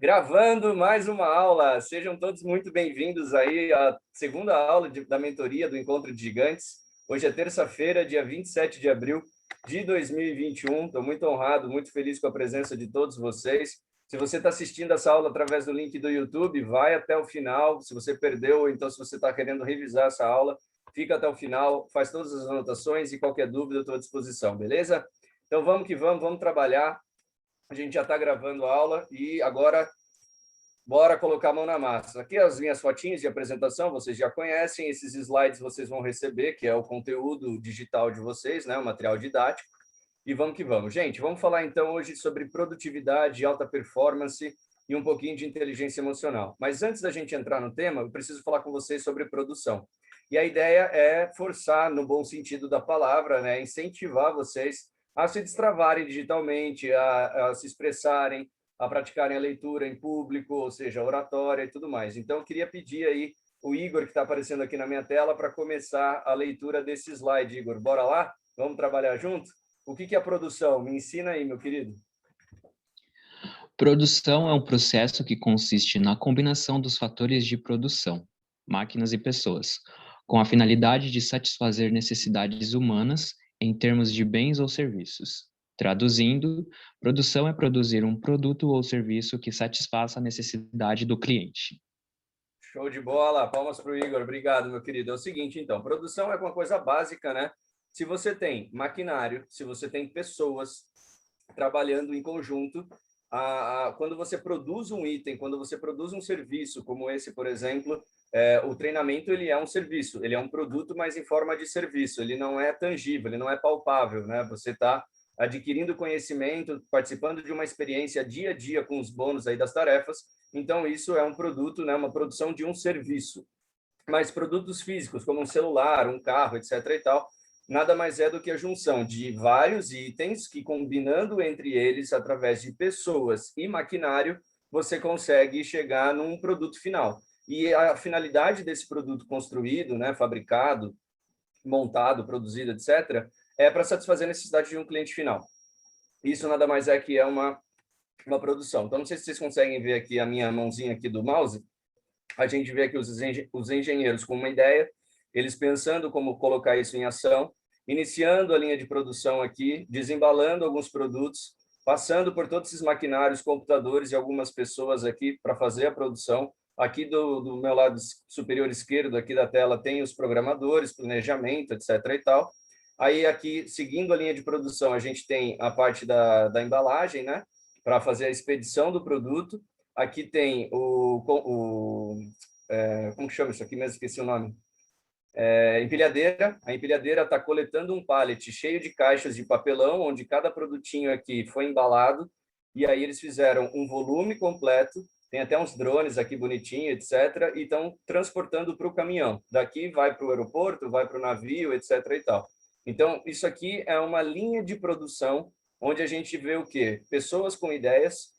Gravando mais uma aula. Sejam todos muito bem-vindos aí à segunda aula da mentoria do Encontro de Gigantes. Hoje é terça-feira, dia 27 de abril de 2021. Estou muito honrado, muito feliz com a presença de todos vocês. Se você está assistindo essa aula através do link do YouTube, vai até o final. Se você perdeu, ou então se você está querendo revisar essa aula, fica até o final, faz todas as anotações e qualquer dúvida eu estou à disposição, beleza? Então vamos que vamos trabalhar. A gente já está gravando a aula e agora bora colocar a mão na massa. Aqui as minhas fotinhas de apresentação, vocês já conhecem, esses slides vocês vão receber, que é o conteúdo digital de vocês, né, o material didático. E vamos que vamos. Gente, vamos falar então hoje sobre produtividade, alta performance e um pouquinho de inteligência emocional. Mas antes da gente entrar no tema, eu preciso falar com vocês sobre produção. E a ideia é forçar, no bom sentido da palavra, né, incentivar vocês a se destravarem digitalmente, a se expressarem, a praticarem a leitura em público, ou seja, oratória e tudo mais. Então, eu queria pedir aí o Igor, que está aparecendo aqui na minha tela, para começar a leitura desse slide. Igor, bora lá? Vamos trabalhar junto? O que é a produção? Me ensina aí, meu querido. Produção é um processo que consiste na combinação dos fatores de produção, máquinas e pessoas, com a finalidade de satisfazer necessidades humanas em termos de bens ou serviços. Traduzindo, produção é produzir um produto ou serviço que satisfaça a necessidade do cliente. Show de bola, palmas para o Igor, obrigado, meu querido. É o seguinte, então, produção é uma coisa básica, né? Se você tem maquinário, se você tem pessoas trabalhando em conjunto, quando você produz um item, quando você produz um serviço, como esse, por exemplo, o treinamento ele é um serviço, ele é um produto, mas em forma de serviço, ele não é tangível, ele não é palpável, né? Você está adquirindo conhecimento, participando de uma experiência dia a dia com os bônus aí das tarefas, então isso é um produto, né? Uma produção de um serviço. Mas produtos físicos, como um celular, um carro, etc. e tal, nada mais é do que a junção de vários itens que, combinando entre eles, através de pessoas e maquinário, você consegue chegar num produto final. E a finalidade desse produto construído, né, fabricado, montado, produzido, etc., é para satisfazer a necessidade de um cliente final. Isso nada mais é que é uma produção. Então, não sei se vocês conseguem ver aqui a minha mãozinha aqui do mouse. A gente vê aqui os engenheiros com uma ideia, eles pensando como colocar isso em ação, iniciando a linha de produção aqui, desembalando alguns produtos, passando por todos esses maquinários, computadores e algumas pessoas aqui para fazer a produção. Aqui do meu lado superior esquerdo, aqui da tela, tem os programadores, planejamento, etc. e tal. Aí aqui, seguindo a linha de produção, a gente tem a parte da embalagem, né, para fazer a expedição do produto. Aqui tem como que chama isso aqui mesmo? Esqueci o nome. Empilhadeira. A empilhadeira está coletando um pallet cheio de caixas de papelão, onde cada produtinho aqui foi embalado, e aí eles fizeram um volume completo, tem até uns drones aqui bonitinho, etc., e estão transportando para o caminhão. Daqui vai para o aeroporto, vai para o navio, etc. e tal. Então, isso aqui é uma linha de produção, onde a gente vê o quê? Pessoas com ideias,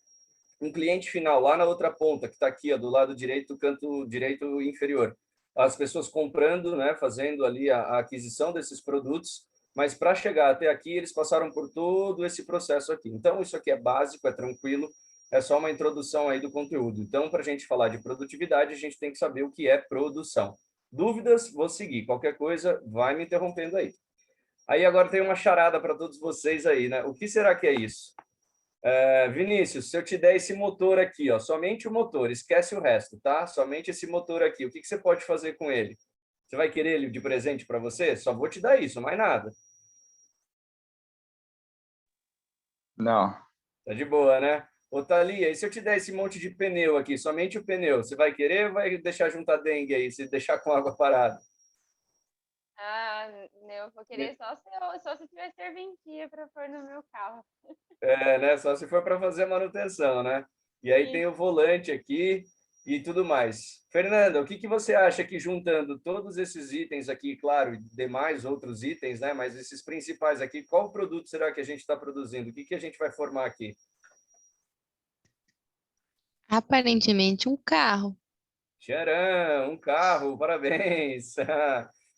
um cliente final lá na outra ponta, que está aqui, ó, do lado direito, canto direito inferior. As pessoas comprando, né, fazendo ali a aquisição desses produtos, mas para chegar até aqui, eles passaram por todo esse processo aqui. Então, isso aqui é básico, é tranquilo, é só uma introdução aí do conteúdo. Então, para a gente falar de produtividade, a gente tem que saber o que é produção. Dúvidas? Vou seguir. Qualquer coisa, vai me interrompendo aí. Aí agora tem uma charada para todos vocês aí, né? O que será que é isso? Vinícius, se eu te der esse motor aqui, ó, somente o motor, esquece o resto, tá? Somente esse motor aqui, o que você pode fazer com ele? Você vai querer ele de presente para você? Só vou te dar isso, mais nada. Não. Tá de boa, né? Ô, Thalia, e se eu te der esse monte de pneu aqui, somente o pneu, você vai querer ou vai deixar juntar dengue aí, se deixar com água parada? Eu vou querer só se tiver serventia para pôr no meu carro. Né? Só se for para fazer a manutenção, né? E aí tem o volante aqui e tudo mais. Fernanda, o que você acha que juntando todos esses itens aqui, claro, e demais outros itens, né? Mas esses principais aqui, qual produto será que a gente está produzindo? O que a gente vai formar aqui? Aparentemente um carro. Tcharam, um carro, parabéns!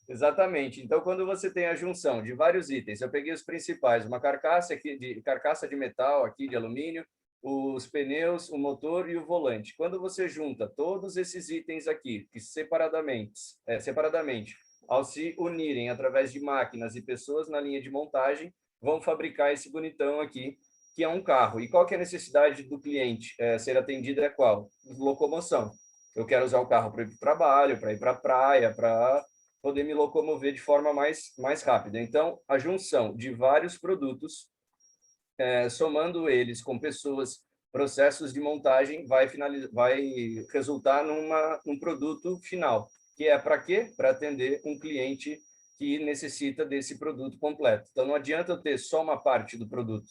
Exatamente. Então, quando você tem a junção de vários itens, eu peguei os principais, uma carcaça aqui carcaça de metal aqui de alumínio, os pneus, o motor e o volante. Quando você junta todos esses itens aqui, que separadamente, ao se unirem através de máquinas e pessoas na linha de montagem, vão fabricar esse bonitão aqui, que é um carro. E qual que é a necessidade do cliente ser atendido é qual? Locomoção. Eu quero usar o carro para ir para o trabalho, para ir para a praia, para poder me locomover de forma mais rápida. Então, a junção de vários produtos, somando eles com pessoas, processos de montagem, vai resultar num produto final, que é para quê? Para atender um cliente que necessita desse produto completo. Então, não adianta eu ter só uma parte do produto,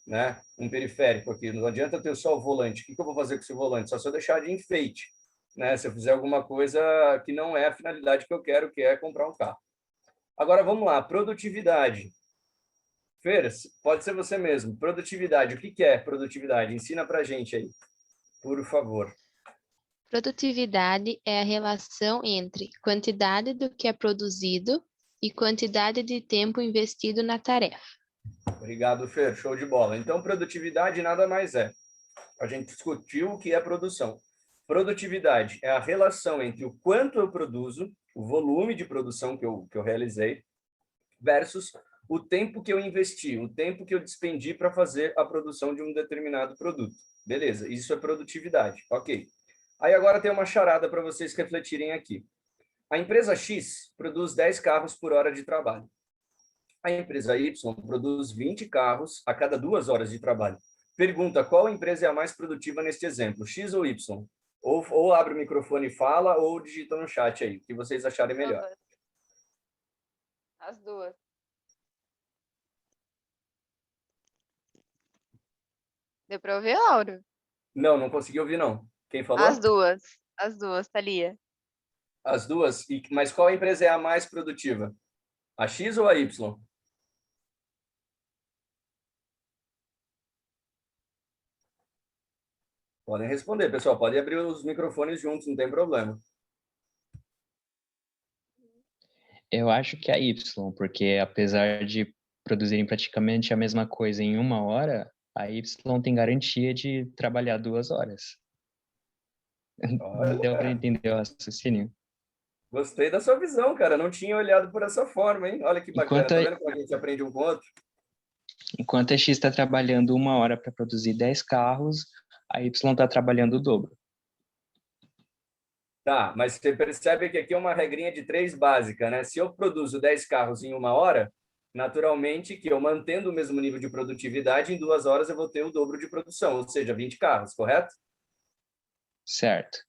né? Um periférico aqui, não adianta eu ter só o volante. O que eu vou fazer com esse volante? Só se eu deixar de enfeite, né? Se eu fizer alguma coisa que não é a finalidade que eu quero, que é comprar um carro. Agora, vamos lá, produtividade. Fer, pode ser você mesmo. Produtividade, o que é produtividade? Ensina para a gente aí, por favor. Produtividade é a relação entre quantidade do que é produzido e quantidade de tempo investido na tarefa. Obrigado, Fer. Show de bola. Então, produtividade nada mais é. A gente discutiu o que é produção. Produtividade é a relação entre o quanto eu produzo, o volume de produção que eu realizei, versus o tempo que eu investi, o tempo que eu despendi para fazer a produção de um determinado produto. Beleza, isso é produtividade. Ok. Aí agora tem uma charada para vocês refletirem aqui. A empresa X produz 10 carros por hora de trabalho. A empresa Y produz 20 carros a cada 2 horas de trabalho. Pergunta, qual empresa é a mais produtiva neste exemplo, X ou Y? Ou abre o microfone e fala, ou digita no chat aí, o que vocês acharem melhor. As duas. Deu pra ouvir, Lauro? Não consegui ouvir, não. Quem falou? As duas, Thalia. As duas? Mas qual empresa é a mais produtiva? A X ou a Y? Podem responder, pessoal. Pode abrir os microfones juntos, não tem problema. Eu acho que é a Y, porque apesar de produzirem praticamente a mesma coisa em 1 hora, a Y tem garantia de trabalhar 2 horas. Deu para entender o raciocínio? Gostei da sua visão, cara. Não tinha olhado por essa forma, hein? Olha que bacana. Enquanto Tá a, vendo como a gente aprende um com o outro? enquanto a X está trabalhando 1 hora para produzir 10 carros, a Y está trabalhando o dobro. Tá, mas você percebe que aqui é uma regrinha de 3 básica, né? Se eu produzo 10 carros em 1 hora, naturalmente que eu mantendo o mesmo nível de produtividade, em 2 horas eu vou ter o dobro de produção, ou seja, 20 carros, correto? Certo.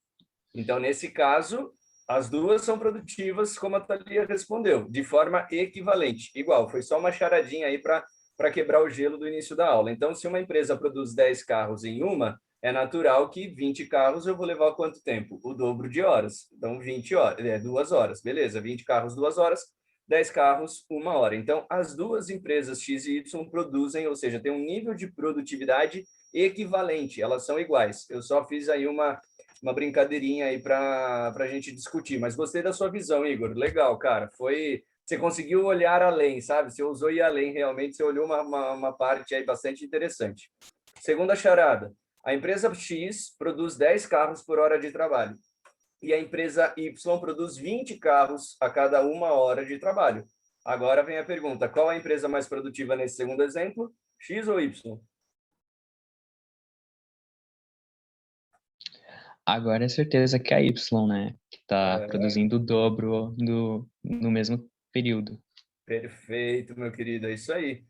Então, nesse caso, as duas são produtivas, como a Thalia respondeu, de forma equivalente. Igual, foi só uma charadinha aí para quebrar o gelo do início da aula. Então, se uma empresa produz 10 carros em uma, é natural que 20 carros eu vou levar quanto tempo? O dobro de horas. Então, 20 horas, 2 horas. Beleza, 20 carros, 2 horas, 10 carros, 1 hora. Então, as duas empresas X e Y produzem, ou seja, tem um nível de produtividade equivalente, elas são iguais. Eu só fiz aí uma brincadeirinha aí para a gente discutir. Mas gostei da sua visão, Igor. Legal, cara. Você conseguiu olhar além, sabe? Você usou ir além, realmente. Você olhou uma parte aí bastante interessante. Segunda charada. A empresa X produz 10 carros por hora de trabalho. E a empresa Y produz 20 carros a cada 1 hora de trabalho. Agora vem a pergunta, qual a empresa mais produtiva nesse segundo exemplo? X ou Y? Agora é certeza que é a Y, né? Que está produzindo o dobro no mesmo período. Perfeito, meu querido, é isso aí.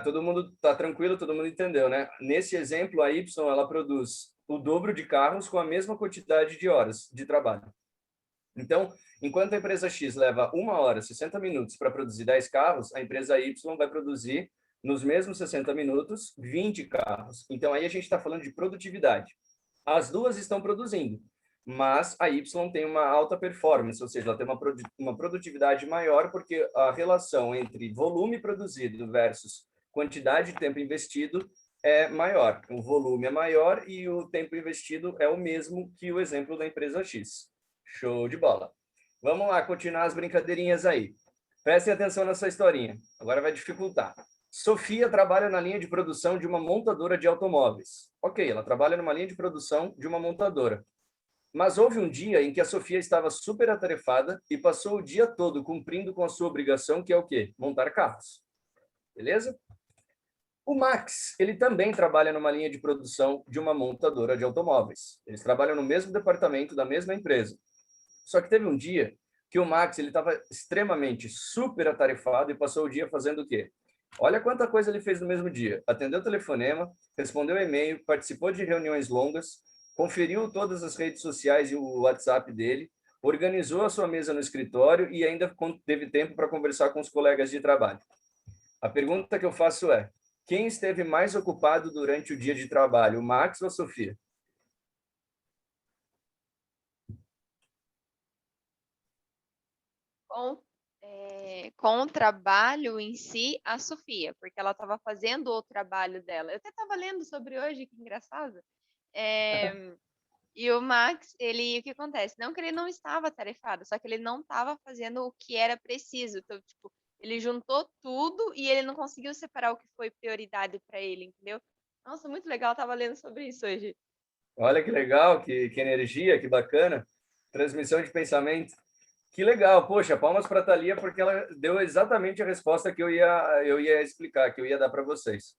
Todo mundo está tranquilo, todo mundo entendeu, né? Nesse exemplo, a Y ela produz o dobro de carros com a mesma quantidade de horas de trabalho. Então, enquanto a empresa X leva 1 hora, 60 minutos para produzir 10 carros, a empresa Y vai produzir, nos mesmos 60 minutos, 20 carros. Então, aí a gente está falando de produtividade. As duas estão produzindo, mas a Y tem uma alta performance, ou seja, ela tem uma produtividade maior, porque a relação entre volume produzido versus quantidade de tempo investido é maior. O volume é maior e o tempo investido é o mesmo que o exemplo da empresa X. Show de bola. Vamos lá, continuar as brincadeirinhas aí. Prestem atenção nessa historinha. Agora vai dificultar. Sofia trabalha na linha de produção de uma montadora de automóveis. Ok, ela trabalha numa linha de produção de uma montadora. Mas houve um dia em que a Sofia estava super atarefada e passou o dia todo cumprindo com a sua obrigação, que é o quê? Montar carros. Beleza? O Max, ele também trabalha numa linha de produção de uma montadora de automóveis. Eles trabalham no mesmo departamento da mesma empresa. Só que teve um dia que o Max ele estava extremamente super atarefado e passou o dia fazendo o quê? Olha quanta coisa ele fez no mesmo dia. Atendeu o telefonema, respondeu e-mail, participou de reuniões longas, conferiu todas as redes sociais e o WhatsApp dele, organizou a sua mesa no escritório e ainda teve tempo para conversar com os colegas de trabalho. A pergunta que eu faço é: quem esteve mais ocupado durante o dia de trabalho, o Max ou a Sofia? Com o trabalho em si, a Sofia, porque ela estava fazendo o trabalho dela. Eu até estava lendo sobre hoje, que engraçado. E o Max, o que acontece? Não que ele não estava tarefado, só que ele não estava fazendo o que era preciso. Então, tipo, ele juntou tudo e ele não conseguiu separar o que foi prioridade para ele, entendeu? Nossa, muito legal, eu tava lendo sobre isso hoje. Olha que legal, que energia, que bacana. Transmissão de pensamento. Que legal, poxa, palmas para a Thalia, porque ela deu exatamente a resposta que eu ia explicar, que eu ia dar para vocês.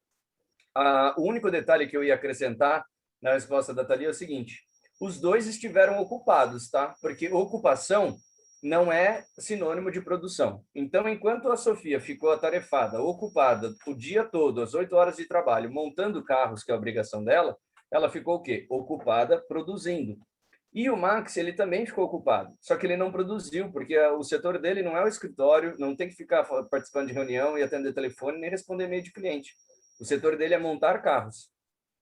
O único detalhe que eu ia acrescentar na resposta da Thalia é o seguinte: os dois estiveram ocupados, tá? Porque ocupação não é sinônimo de produção. Então, enquanto a Sofia ficou atarefada, ocupada o dia todo, as 8 horas de trabalho, montando carros, que é a obrigação dela, ela ficou o quê? Ocupada produzindo. E o Max, ele também ficou ocupado, só que ele não produziu, porque o setor dele não é o escritório, não tem que ficar participando de reunião e atender telefone, nem responder e-mail de cliente. O setor dele é montar carros.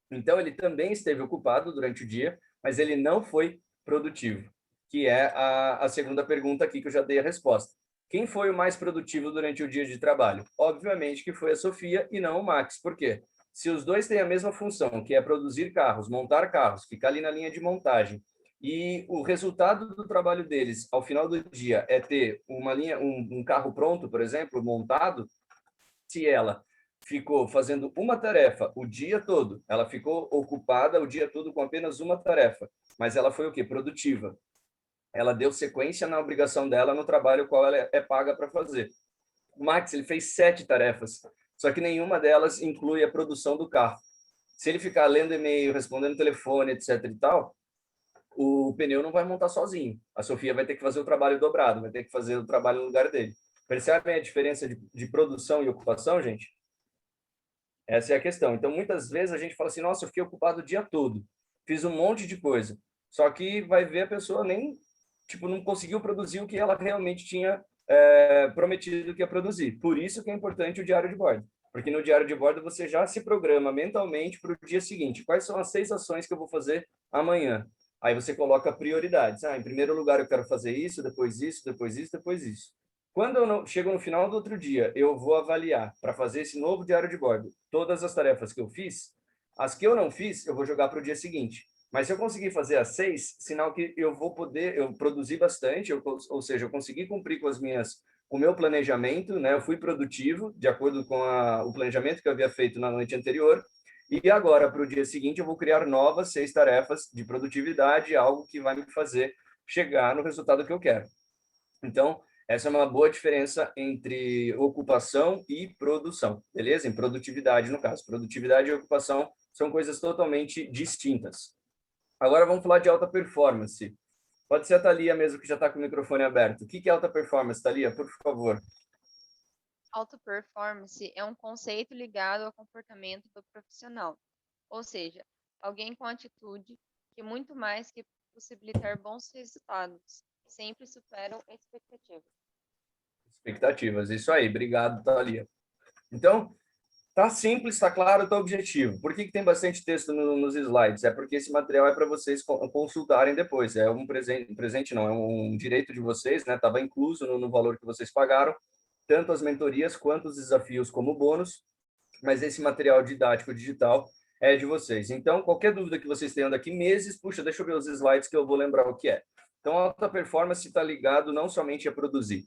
Então, ele também esteve ocupado durante o dia, mas ele não foi produtivo, que é a segunda pergunta aqui que eu já dei a resposta. Quem foi o mais produtivo durante o dia de trabalho? Obviamente que foi a Sofia e não o Max. Por quê? Se os dois têm a mesma função, que é produzir carros, montar carros, ficar ali na linha de montagem, e o resultado do trabalho deles, ao final do dia, é ter um carro pronto, por exemplo, montado, se ela ficou fazendo uma tarefa o dia todo, ela ficou ocupada o dia todo com apenas uma tarefa, mas ela foi o quê? Produtiva. Ela deu sequência na obrigação dela no trabalho qual ela é paga para fazer. O Max, ele fez 7 tarefas, só que nenhuma delas inclui a produção do carro. Se ele ficar lendo e-mail, respondendo telefone, etc e tal, o pneu não vai montar sozinho. A Sofia vai ter que fazer o trabalho dobrado, vai ter que fazer o trabalho no lugar dele. Percebem a diferença de produção e ocupação, gente? Essa é a questão. Então, muitas vezes a gente fala assim: nossa, eu fiquei ocupado o dia todo, fiz um monte de coisa. Só que vai ver a pessoa nem, não conseguiu produzir o que ela realmente tinha prometido que ia produzir. Por isso que é importante o diário de bordo. Porque no diário de bordo você já se programa mentalmente para o dia seguinte. Quais são as 6 ações que eu vou fazer amanhã? Aí você coloca prioridades. Em primeiro lugar eu quero fazer isso, depois isso, depois isso, depois isso. Quando eu chego no final do outro dia, eu vou avaliar para fazer esse novo diário de bordo todas as tarefas que eu fiz. As que eu não fiz, eu vou jogar para o dia seguinte. Mas se eu conseguir fazer as 6, sinal que eu vou poder, eu produzi bastante, ou seja, eu consegui cumprir com o meu planejamento, né? Eu fui produtivo, de acordo com o planejamento que eu havia feito na noite anterior. E agora, para o dia seguinte, eu vou criar novas 6 tarefas de produtividade, algo que vai me fazer chegar no resultado que eu quero. Então, essa é uma boa diferença entre ocupação e produção, beleza? Em produtividade, no caso. Produtividade e ocupação são coisas totalmente distintas. Agora vamos falar de alta performance. Pode ser a Thalia mesmo, que já está com o microfone aberto. O que é alta performance, Thalia? Por favor. Alta performance é um conceito ligado ao comportamento do profissional. Ou seja, alguém com atitude que muito mais que possibilitar bons resultados, sempre superam expectativas. Expectativas, isso aí. Obrigado, Thalia. Então, tá simples, tá claro, tá objetivo. Por que tem bastante texto nos slides? É porque esse material é para vocês consultarem depois. É um presente não, é um direito de vocês, né? Estava incluso no valor que vocês pagaram, tanto as mentorias quanto os desafios como bônus, mas esse material didático digital é de vocês. Então, qualquer dúvida que vocês tenham daqui meses, puxa, deixa eu ver os slides que eu vou lembrar o que é. Então, a alta performance está ligado não somente a produzir,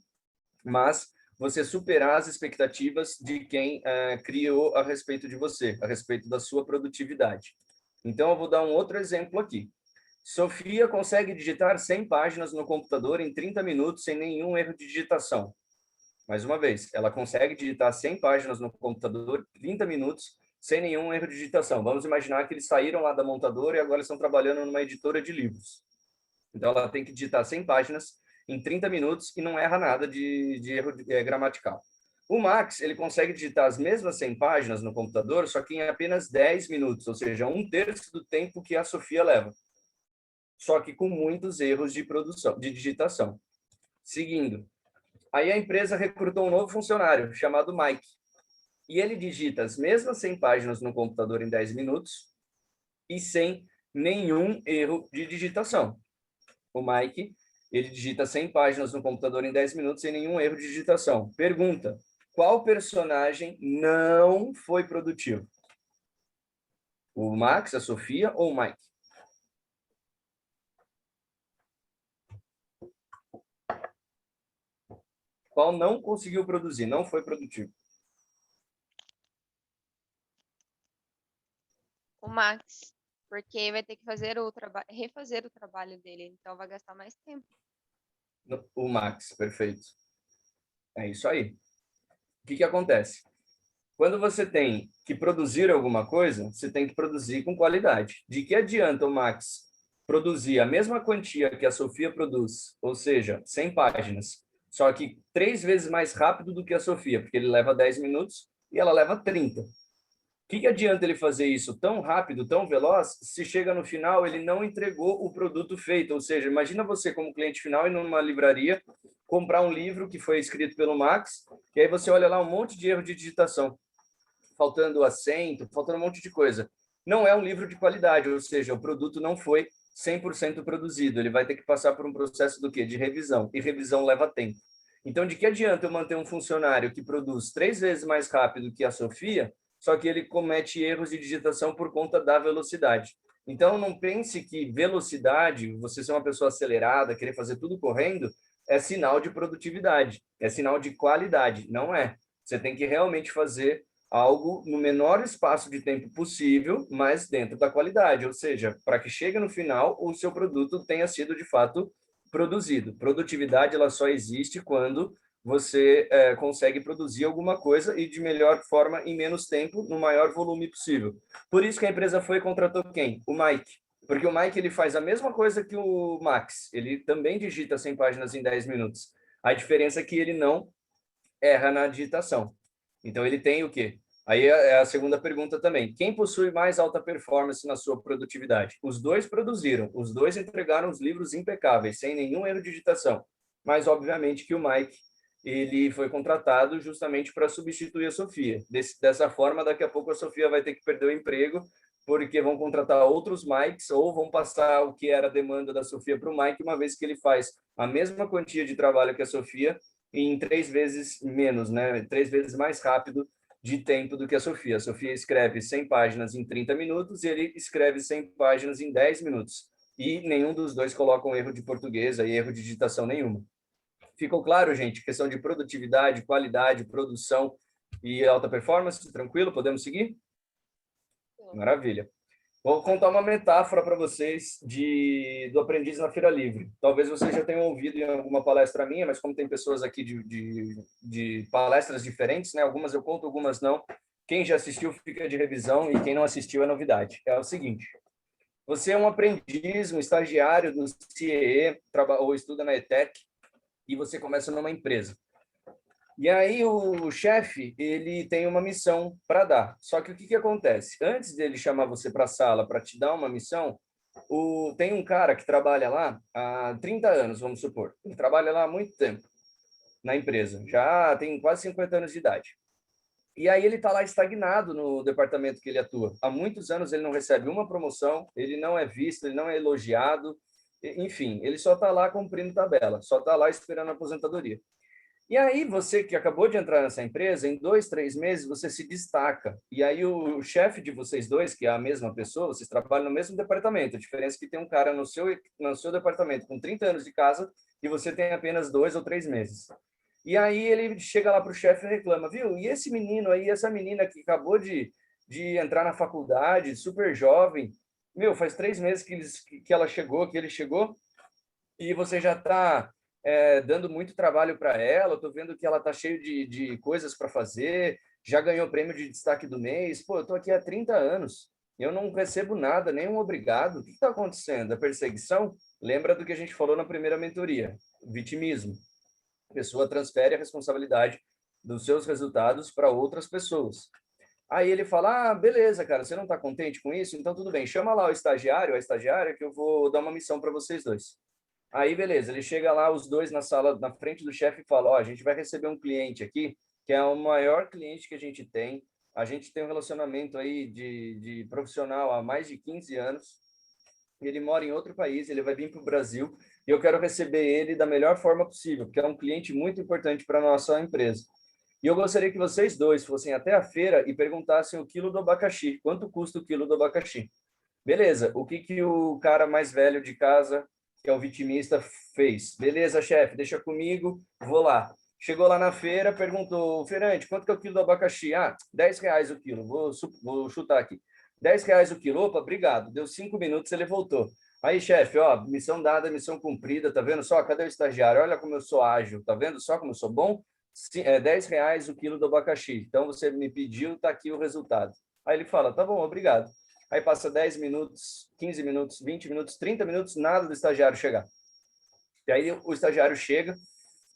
mas você superar as expectativas de quem criou a respeito de você, a respeito da sua produtividade. Então, eu vou dar um outro exemplo aqui. Sofia consegue digitar 100 páginas no computador em 30 minutos sem nenhum erro de digitação. Mais uma vez, ela consegue digitar 100 páginas no computador em 30 minutos sem nenhum erro de digitação. Vamos imaginar que eles saíram lá da montadora e agora estão trabalhando numa editora de livros. Então, ela tem que digitar 100 páginas em 30 minutos e não erra nada de erro gramatical. O Max, ele consegue digitar as mesmas 100 páginas no computador, só que em apenas 10 minutos, ou seja, 1/3 do tempo que a Sofia leva. Só que com muitos erros de produção, de digitação. Seguindo. Aí a empresa recrutou um novo funcionário, chamado Mike. E ele digita as mesmas 100 páginas no computador em 10 minutos e sem nenhum erro de digitação. O Mike, ele digita 100 páginas no computador em 10 minutos sem nenhum erro de digitação. Pergunta, qual personagem não foi produtivo? O Max, a Sofia ou o Mike? Qual não conseguiu produzir, não foi produtivo? O Max, porque vai ter que fazer refazer o trabalho dele, então vai gastar mais tempo. O Max, perfeito. É isso aí. O que acontece? Quando você tem que produzir alguma coisa, você tem que produzir com qualidade. De que adianta o Max produzir a mesma quantia que a Sofia produz, ou seja, 100 páginas, só que 3 vezes mais rápido do que a Sofia, porque ele leva 10 minutos e ela leva 30. O que adianta ele fazer isso tão rápido, tão veloz, se chega no final ele não entregou o produto feito? Ou seja, imagina você como cliente final ir numa livraria, comprar um livro que foi escrito pelo Max, e aí você olha lá um monte de erro de digitação, faltando acento, faltando um monte de coisa. Não é um livro de qualidade, ou seja, o produto não foi 100% produzido. Ele vai ter que passar por um processo do quê? De revisão. E revisão leva tempo. Então, de que adianta eu manter um funcionário que produz 3 vezes mais rápido que a Sofia, só que ele comete erros de digitação por conta da velocidade? Então, não pense que velocidade, você ser uma pessoa acelerada, querer fazer tudo correndo, é sinal de produtividade, é sinal de qualidade. Não é. Você tem que realmente fazer algo no menor espaço de tempo possível, mas dentro da qualidade, ou seja, para que chegue no final, o seu produto tenha sido, de fato, produzido. Produtividade, ela só existe quando você consegue produzir alguma coisa e de melhor forma, em menos tempo, no maior volume possível. Por isso que a empresa foi e contratou quem? O Mike. Porque o Mike ele faz a mesma coisa que o Max. Ele também digita 100 páginas em 10 minutos. A diferença é que ele não erra na digitação. Então, ele tem o quê? Aí é a segunda pergunta também. Quem possui mais alta performance na sua produtividade? Os dois produziram, os dois entregaram os livros impecáveis, sem nenhum erro de digitação. Mas, obviamente, que o Mike ele foi contratado justamente para substituir a Sofia. Dessa forma, daqui a pouco a Sofia vai ter que perder o emprego, porque vão contratar outros Mikes ou vão passar o que era a demanda da Sofia para o Mike, uma vez que ele faz a mesma quantia de trabalho que a Sofia em 3 vezes menos, né? 3 vezes mais rápido de tempo do que a Sofia. A Sofia escreve 100 páginas em 30 minutos e ele escreve 100 páginas em 10 minutos. E nenhum dos dois coloca um erro de português e erro de digitação nenhuma. Ficou claro, gente? Questão de produtividade, qualidade, produção e alta performance? Tranquilo? Podemos seguir? Maravilha. Vou contar uma metáfora para vocês do Aprendiz na Feira Livre. Talvez vocês já tenham ouvido em alguma palestra minha, mas como tem pessoas aqui de palestras diferentes, né? Algumas eu conto, algumas não. Quem já assistiu fica de revisão e quem não assistiu é novidade. É o seguinte, você é um aprendiz, um estagiário do CIEE, ou estuda na ETEC, e você começa numa empresa. E aí o chefe, ele tem uma missão para dar. Só que o que acontece? Antes dele chamar você para a sala para te dar uma missão, tem um cara que trabalha lá há 30 anos, vamos supor. Ele trabalha lá há muito tempo na empresa. Já tem quase 50 anos de idade. E aí ele está lá estagnado no departamento que ele atua. Há muitos anos ele não recebe uma promoção, ele não é visto, ele não é elogiado. Enfim, ele só está lá cumprindo tabela, só está lá esperando a aposentadoria. E aí você que acabou de entrar nessa empresa, em 2, 3 meses você se destaca. E aí o chefe de vocês dois, que é a mesma pessoa, vocês trabalham no mesmo departamento. A diferença é que tem um cara no seu departamento com 30 anos de casa e você tem apenas 2 ou 3 meses. E aí ele chega lá para o chefe e reclama, viu? E esse menino aí, essa menina que acabou de entrar na faculdade, super jovem, meu, faz 3 meses que ela chegou, que ele chegou, e você já está dando muito trabalho para ela, eu estou vendo que ela está cheia de coisas para fazer, já ganhou prêmio de destaque do mês, pô, eu estou aqui há 30 anos, eu não recebo nada, nenhum obrigado, o que está acontecendo? A perseguição? Lembra do que a gente falou na primeira mentoria, vitimismo. A pessoa transfere a responsabilidade dos seus resultados para outras pessoas. Aí ele fala, ah, beleza, cara, você não está contente com isso? Então tudo bem, chama lá o estagiário, a estagiária, que eu vou dar uma missão para vocês dois. Aí, beleza, ele chega lá, os dois na sala, na frente do chefe e fala, ó, a gente vai receber um cliente aqui, que é o maior cliente que a gente tem um relacionamento aí de profissional há mais de 15 anos, ele mora em outro país, ele vai vir para o Brasil, e eu quero receber ele da melhor forma possível, porque é um cliente muito importante para a nossa empresa. E eu gostaria que vocês dois fossem até a feira e perguntassem o quilo do abacaxi, quanto custa o quilo do abacaxi. Beleza, o que o cara mais velho de casa, que é o vitimista, fez? Beleza, chefe, deixa comigo, vou lá. Chegou lá na feira, perguntou, feirante, quanto que é o quilo do abacaxi? Ah, R$ 10 o quilo, vou chutar aqui. R$ 10 o quilo, opa, obrigado. Deu 5 minutos, ele voltou. Aí, chefe, ó, missão dada, missão cumprida, tá vendo só? Cadê o estagiário? Olha como eu sou ágil, tá vendo só como eu sou bom? R$ 10 o quilo do abacaxi. Então, você me pediu, tá aqui o resultado. Aí ele fala, tá bom, obrigado. Aí passa 10 minutos, 15 minutos, 20 minutos, 30 minutos, nada do estagiário chegar. E aí o estagiário chega,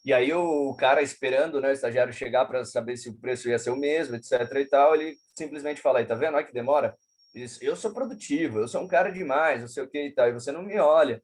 e aí o cara esperando, né, o estagiário chegar para saber se o preço ia ser o mesmo, etc. e tal, ele simplesmente fala, aí, tá vendo? Olha que demora. Ele diz, eu sou produtivo, eu sou um cara demais, não sei o que e tal, e você não me olha.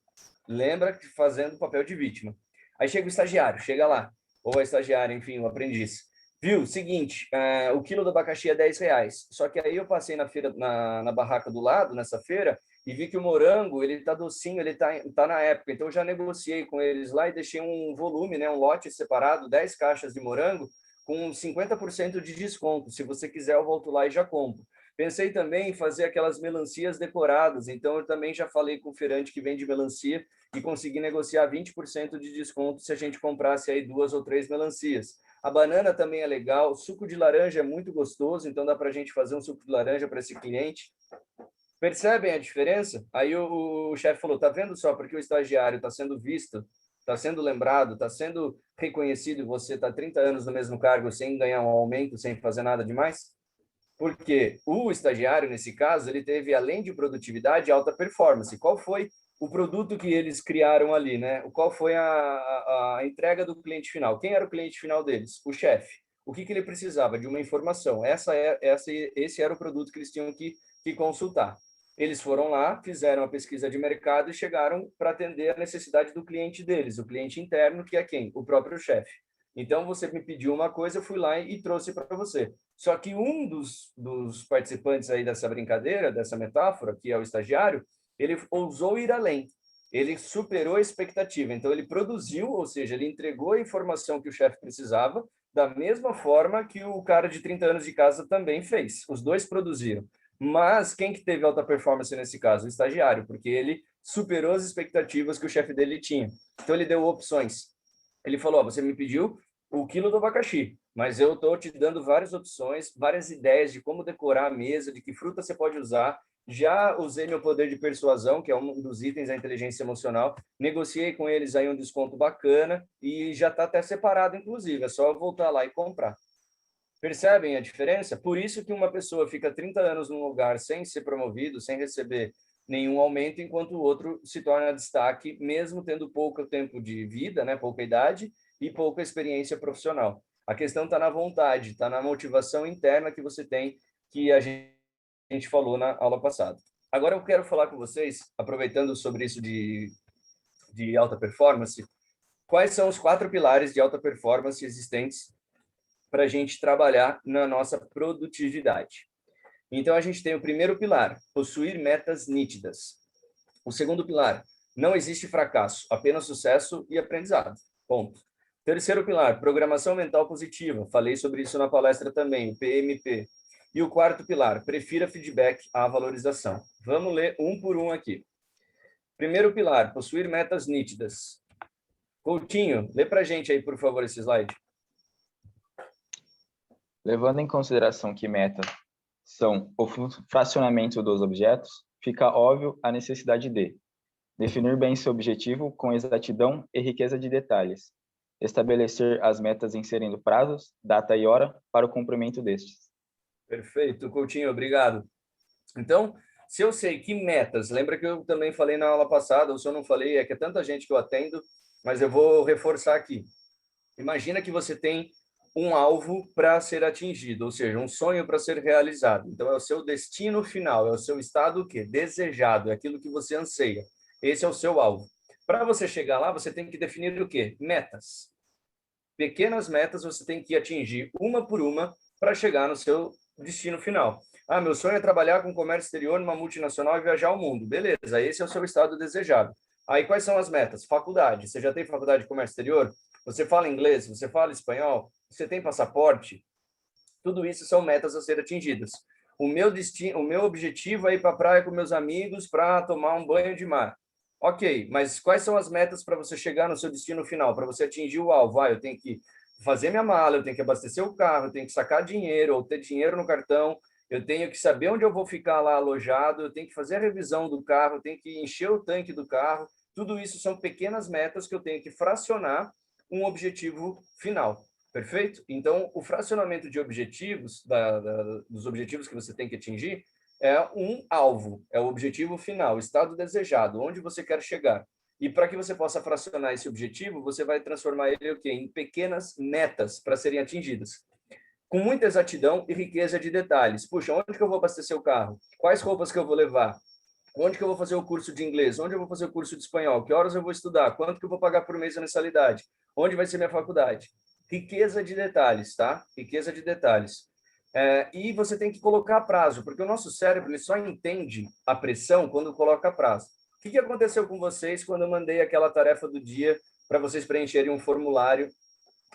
Lembra que fazendo o papel de vítima. Aí chega o estagiário, chega lá, ou a estagiária, enfim, o aprendiz. Viu, seguinte, o quilo do abacaxi é R$ 10. Só que aí eu passei na feira, na barraca do lado, nessa feira, e vi que o morango, ele tá docinho, ele tá na época. Então eu já negociei com eles lá e deixei um volume, né, um lote separado, 10 caixas de morango, com 50% de desconto. Se você quiser, eu volto lá e já compro. Pensei também em fazer aquelas melancias decoradas, então eu também já falei com o feirante que vende melancia e consegui negociar 20% de desconto se a gente comprasse aí 2 ou 3 melancias. A banana também é legal, o suco de laranja é muito gostoso, então dá para a gente fazer um suco de laranja para esse cliente. Percebem a diferença? Aí o chefe falou, tá vendo só, porque o estagiário está sendo visto, está sendo lembrado, está sendo reconhecido e você está 30 anos no mesmo cargo sem ganhar um aumento, sem fazer nada demais? Porque o estagiário, nesse caso, ele teve, além de produtividade, alta performance. Qual foi o produto que eles criaram ali, né? Qual foi a entrega do cliente final? Quem era o cliente final deles? O chefe. O que ele precisava? De uma informação. Esse era o produto que eles tinham que consultar. Eles foram lá, fizeram a pesquisa de mercado e chegaram para atender a necessidade do cliente deles, o cliente interno, que é quem? O próprio chefe. Então, você me pediu uma coisa, eu fui lá e trouxe para você. Só que um dos participantes aí dessa brincadeira, dessa metáfora, que é o estagiário, ele ousou ir além. Ele superou a expectativa. Então, ele produziu, ou seja, ele entregou a informação que o chefe precisava, da mesma forma que o cara de 30 anos de casa também fez. Os dois produziram. Mas quem que teve alta performance nesse caso? O estagiário, porque ele superou as expectativas que o chefe dele tinha. Então, ele deu opções. Ele falou, você me pediu o quilo do abacaxi, mas eu estou te dando várias opções, várias ideias de como decorar a mesa, de que fruta você pode usar. Já usei meu poder de persuasão, que é um dos itens da inteligência emocional. Negociei com eles aí um desconto bacana e já está até separado, inclusive. É só voltar lá e comprar. Percebem a diferença? Por isso que uma pessoa fica 30 anos num lugar sem ser promovido, sem receber nenhum aumento, enquanto o outro se torna destaque, mesmo tendo pouco tempo de vida, né, pouca idade e pouca experiência profissional. A questão está na vontade, está na motivação interna que você tem, que a gente falou na aula passada. Agora eu quero falar com vocês, aproveitando sobre isso de alta performance, quais são os 4 pilares de alta performance existentes para a gente trabalhar na nossa produtividade. Então, a gente tem o primeiro pilar, possuir metas nítidas. O segundo pilar, não existe fracasso, apenas sucesso e aprendizado. Ponto. Terceiro pilar, programação mental positiva. Falei sobre isso na palestra também, o PMP. E o quarto pilar, prefira feedback à valorização. Vamos ler um por um aqui. Primeiro pilar, possuir metas nítidas. Coutinho, lê para a gente aí, por favor, esse slide. Levando em consideração que metas são o fracionamento dos objetos, fica óbvio a necessidade de definir bem seu objetivo com exatidão e riqueza de detalhes, estabelecer as metas inserindo prazos, data e hora para o cumprimento destes. Perfeito, Coutinho, obrigado. Então, se eu sei que metas, lembra que eu também falei na aula passada, ou se eu não falei, é que é tanta gente que eu atendo, mas eu vou reforçar aqui. Imagina que você tem um alvo para ser atingido, ou seja, um sonho para ser realizado. Então, é o seu destino final, é o seu estado o quê? Desejado, é aquilo que você anseia. Esse é o seu alvo. Para você chegar lá, você tem que definir o quê? Metas. Pequenas metas você tem que atingir uma por uma para chegar no seu destino final. Ah, meu sonho é trabalhar com comércio exterior numa multinacional e viajar ao mundo. Beleza, esse é o seu estado desejado. Aí, quais são as metas? Faculdade. Você já tem faculdade de comércio exterior? Você fala inglês? Você fala espanhol? Você tem passaporte? Tudo isso são metas a ser atingidas. O meu destino, o meu objetivo é ir para a praia com meus amigos para tomar um banho de mar. Ok, mas quais são as metas para você chegar no seu destino final, para você atingir o alvo? Eu tenho que fazer minha mala, eu tenho que abastecer o carro, eu tenho que sacar dinheiro ou ter dinheiro no cartão, eu tenho que saber onde eu vou ficar lá alojado, eu tenho que fazer a revisão do carro, eu tenho que encher o tanque do carro. Tudo isso são pequenas metas que eu tenho que fracionar um objetivo final. Perfeito? Então, o fracionamento de objetivos, dos objetivos que você tem que atingir, é um alvo, é o objetivo final, o estado desejado, onde você quer chegar. E para que você possa fracionar esse objetivo, você vai transformar ele o quê? Em pequenas metas para serem atingidas. Com muita exatidão e riqueza de detalhes. Puxa, onde que eu vou abastecer o carro? Quais roupas que eu vou levar? Onde que eu vou fazer o curso de inglês? Onde eu vou fazer o curso de espanhol? Que horas eu vou estudar? Quanto que eu vou pagar por mês a mensalidade? Onde vai ser minha faculdade? Riqueza de detalhes, tá? Riqueza de detalhes. E você tem que colocar prazo, porque o nosso cérebro ele só entende a pressão quando coloca prazo. O que aconteceu com vocês quando eu mandei aquela tarefa do dia para vocês preencherem um formulário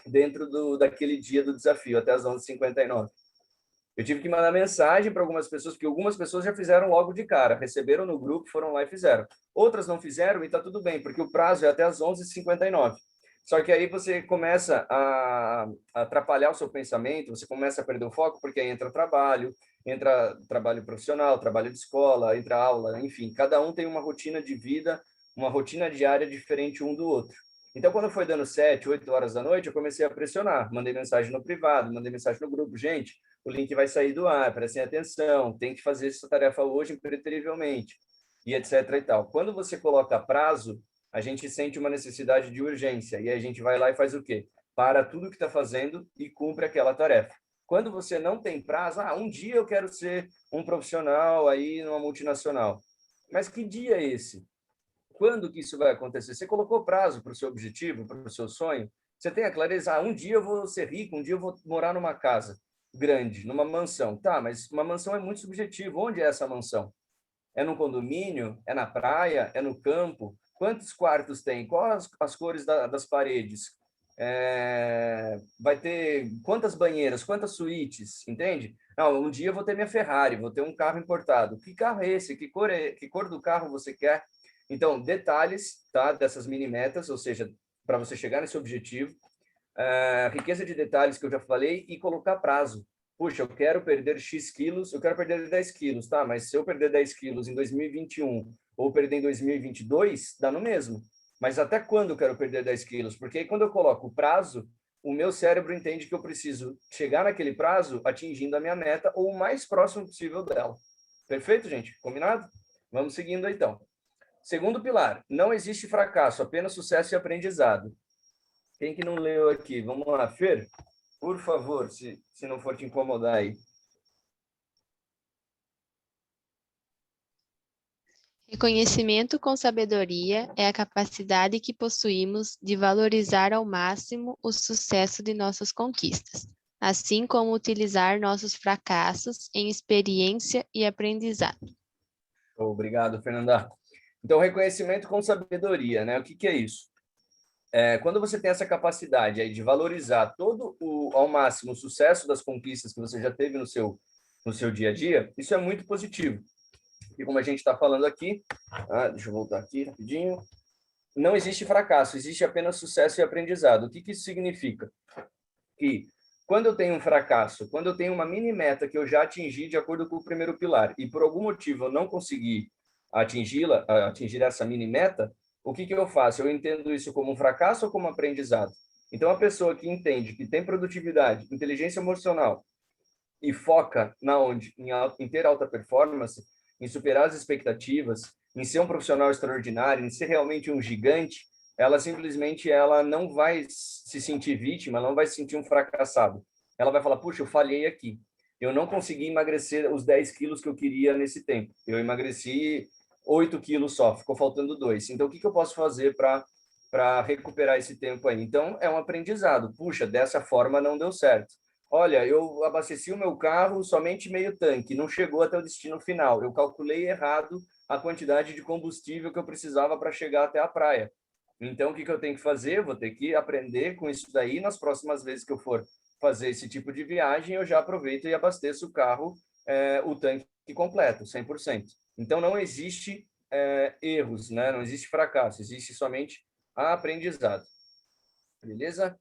dentro daquele dia do desafio, até as 11h59? Eu tive que mandar mensagem para algumas pessoas, porque algumas pessoas já fizeram logo de cara, receberam no grupo, foram lá e fizeram. Outras não fizeram e está tudo bem, porque o prazo é até as 11h59. Só que aí você começa a atrapalhar o seu pensamento, você começa a perder o foco, porque aí entra trabalho profissional, trabalho de escola, entra aula, enfim, cada um tem uma rotina de vida, uma rotina diária diferente um do outro. Então, quando foi dando 7, 8 horas da noite, eu comecei a pressionar, mandei mensagem no privado, mandei mensagem no grupo, gente, o link vai sair do ar, prestem atenção, tem que fazer essa tarefa hoje impreterivelmente, e etc. e tal. Quando você coloca prazo, a gente sente uma necessidade de urgência, e aí a gente vai lá e faz o quê? Para tudo que está fazendo e cumpre aquela tarefa. Quando você não tem prazo, um dia eu quero ser um profissional aí numa multinacional. Mas que dia é esse? Quando que isso vai acontecer? Você colocou prazo para o seu objetivo, para o seu sonho? Você tem a clareza, um dia eu vou ser rico, um dia eu vou morar numa casa grande, numa mansão. Tá, mas uma mansão é muito subjetivo. Onde é essa mansão? É no condomínio? É na praia? É no campo? Quantos quartos tem? Quais as cores das paredes? Vai ter quantas banheiras? Quantas suítes? Entende? Não, um dia eu vou ter minha Ferrari, vou ter um carro importado. Que carro é esse? Que cor do carro você quer? Então, detalhes, tá, dessas mini metas, ou seja, para você chegar nesse objetivo, riqueza de detalhes que eu já falei e colocar prazo. Puxa, eu quero perder X quilos, eu quero perder 10 quilos, tá? Mas se eu perder 10 quilos em 2021 ou perder em 2022, dá no mesmo. Mas até quando eu quero perder 10 quilos? Porque aí, quando eu coloco o prazo, o meu cérebro entende que eu preciso chegar naquele prazo atingindo a minha meta ou o mais próximo possível dela. Perfeito, gente? Combinado? Vamos seguindo aí, então. Segundo pilar, não existe fracasso, apenas sucesso e aprendizado. Quem que não leu aqui? Vamos lá, Fer? Por favor, se não for te incomodar aí. Reconhecimento com sabedoria é a capacidade que possuímos de valorizar ao máximo o sucesso de nossas conquistas, assim como utilizar nossos fracassos em experiência e aprendizado. Obrigado, Fernanda. Então, reconhecimento com sabedoria, né? O que é isso? Quando você tem essa capacidade aí de valorizar ao máximo o sucesso das conquistas que você já teve no seu dia a dia, isso é muito positivo. E como a gente está falando aqui, deixa eu voltar aqui rapidinho, não existe fracasso, existe apenas sucesso e aprendizado. O que isso significa? Que Quando eu tenho um fracasso, quando eu tenho uma mini meta que eu já atingi de acordo com o primeiro pilar e por algum motivo eu não consegui atingir essa mini meta, o que eu faço? Eu entendo isso como um fracasso ou como aprendizado? Então, a pessoa que entende que tem produtividade, inteligência emocional e foca em ter alta performance, em superar as expectativas, em ser um profissional extraordinário, em ser realmente um gigante, ela não vai se sentir vítima, não vai se sentir um fracassado. Ela vai falar, puxa, eu falhei aqui. Eu não consegui emagrecer os 10 quilos que eu queria nesse tempo. Eu emagreci 8 quilos só, ficou faltando 2. Então, o que eu posso fazer para recuperar esse tempo aí? Então, é um aprendizado. Puxa, dessa forma não deu certo. Olha, eu abasteci o meu carro somente meio tanque, não chegou até o destino final. Eu calculei errado a quantidade de combustível que eu precisava para chegar até a praia. Então, o que eu tenho que fazer? Eu vou ter que aprender com isso daí. Nas próximas vezes que eu for fazer esse tipo de viagem, eu já aproveito e abasteço o carro, o tanque completo, 100%. Então, não existe erros, né? Não existe fracasso, existe somente aprendizado. Beleza?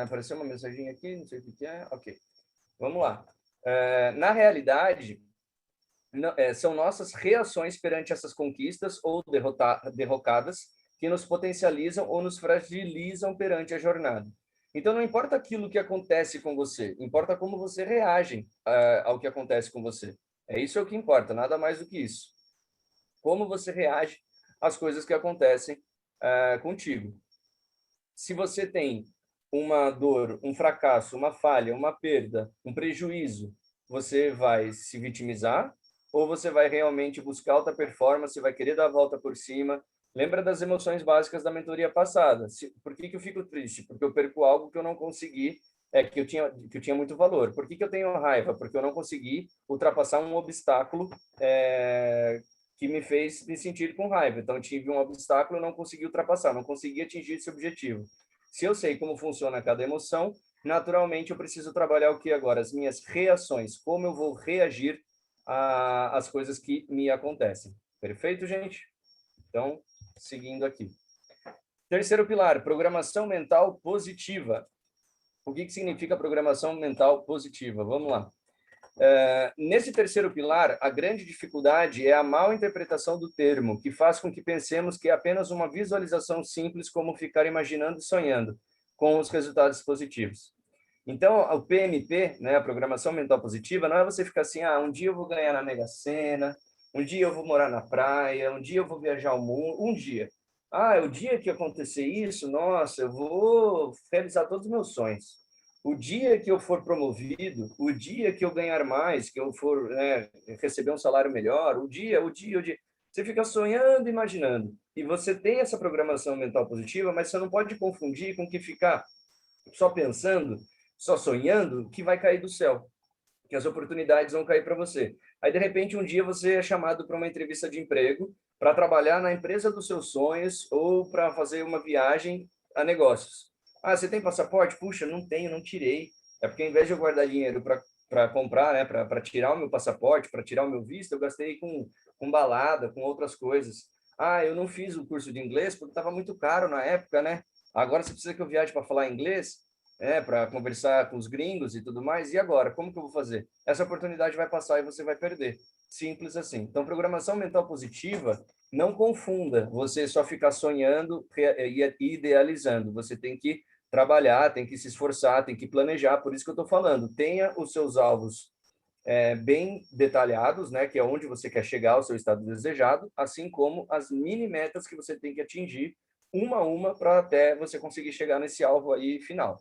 Apareceu uma mensagem aqui, não sei o que é. Ok, vamos lá. Na realidade, são nossas reações perante essas conquistas ou derrocadas que nos potencializam ou nos fragilizam perante a jornada. Então, não importa aquilo que acontece com você, importa como você reage ao que acontece com você. Isso é o que importa, nada mais do que isso. Como você reage às coisas que acontecem contigo. Se você tem uma dor, um fracasso, uma falha, uma perda, um prejuízo, você vai se vitimizar ou você vai realmente buscar alta performance, vai querer dar a volta por cima? Lembra das emoções básicas da mentoria passada. Por que eu fico triste? Porque eu perco algo que eu não consegui, que eu tinha muito valor. Por que eu tenho raiva? Porque eu não consegui ultrapassar um obstáculo que me fez me sentir com raiva. Então, eu tive um obstáculo e não consegui ultrapassar, não consegui atingir esse objetivo. Se eu sei como funciona cada emoção, naturalmente eu preciso trabalhar o que agora? As minhas reações, como eu vou reagir às coisas que me acontecem. Perfeito, gente? Então, seguindo aqui. Terceiro pilar, programação mental positiva. O que significa programação mental positiva? Vamos lá. Nesse terceiro pilar, a grande dificuldade é a mal interpretação do termo, que faz com que pensemos que é apenas uma visualização simples, como ficar imaginando e sonhando com os resultados positivos. Então, o PMP, né, a programação mental positiva, não é você ficar assim, um dia eu vou ganhar na Mega Sena, um dia eu vou morar na praia, um dia eu vou viajar ao mundo, um dia. O dia que acontecer isso, nossa, eu vou realizar todos os meus sonhos. O dia que eu for promovido, o dia que eu ganhar mais, que eu for receber um salário melhor, o dia. Você fica sonhando, imaginando. E você tem essa programação mental positiva, mas você não pode confundir com que ficar só pensando, só sonhando, que vai cair do céu, que as oportunidades vão cair para você. Aí, de repente, um dia você é chamado para uma entrevista de emprego, para trabalhar na empresa dos seus sonhos ou para fazer uma viagem a negócios. Você tem passaporte? Puxa, não tenho, não tirei. É porque, ao invés de eu guardar dinheiro para comprar, né, para tirar o meu passaporte, para tirar o meu visto, eu gastei com balada, com outras coisas. Eu não fiz o curso de inglês porque estava muito caro na época, né? Agora você precisa que eu viaje para falar inglês, para conversar com os gringos e tudo mais. E agora, como que eu vou fazer? Essa oportunidade vai passar e você vai perder. Simples assim. Então, programação mental positiva, não confunda você só ficar sonhando e idealizando. Você tem que trabalhar, tem que se esforçar, tem que planejar. Por isso que eu estou falando, tenha os seus alvos bem detalhados, né, que é onde você quer chegar ao seu estado desejado, assim como as mini metas que você tem que atingir uma a uma para até você conseguir chegar nesse alvo aí final.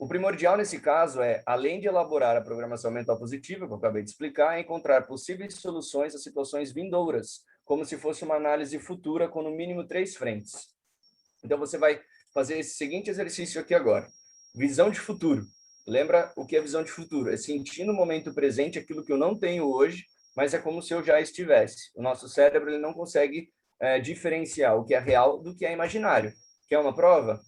O primordial nesse caso além de elaborar a programação mental positiva, que eu acabei de explicar, encontrar possíveis soluções a situações vindouras, como se fosse uma análise futura com no mínimo 3 frentes. Então, você vai fazer esse seguinte exercício aqui agora. Visão de futuro. Lembra o que é visão de futuro? É sentir no momento presente aquilo que eu não tenho hoje, mas é como se eu já estivesse. O nosso cérebro ele não consegue diferenciar o que é real do que é imaginário. Quer uma prova?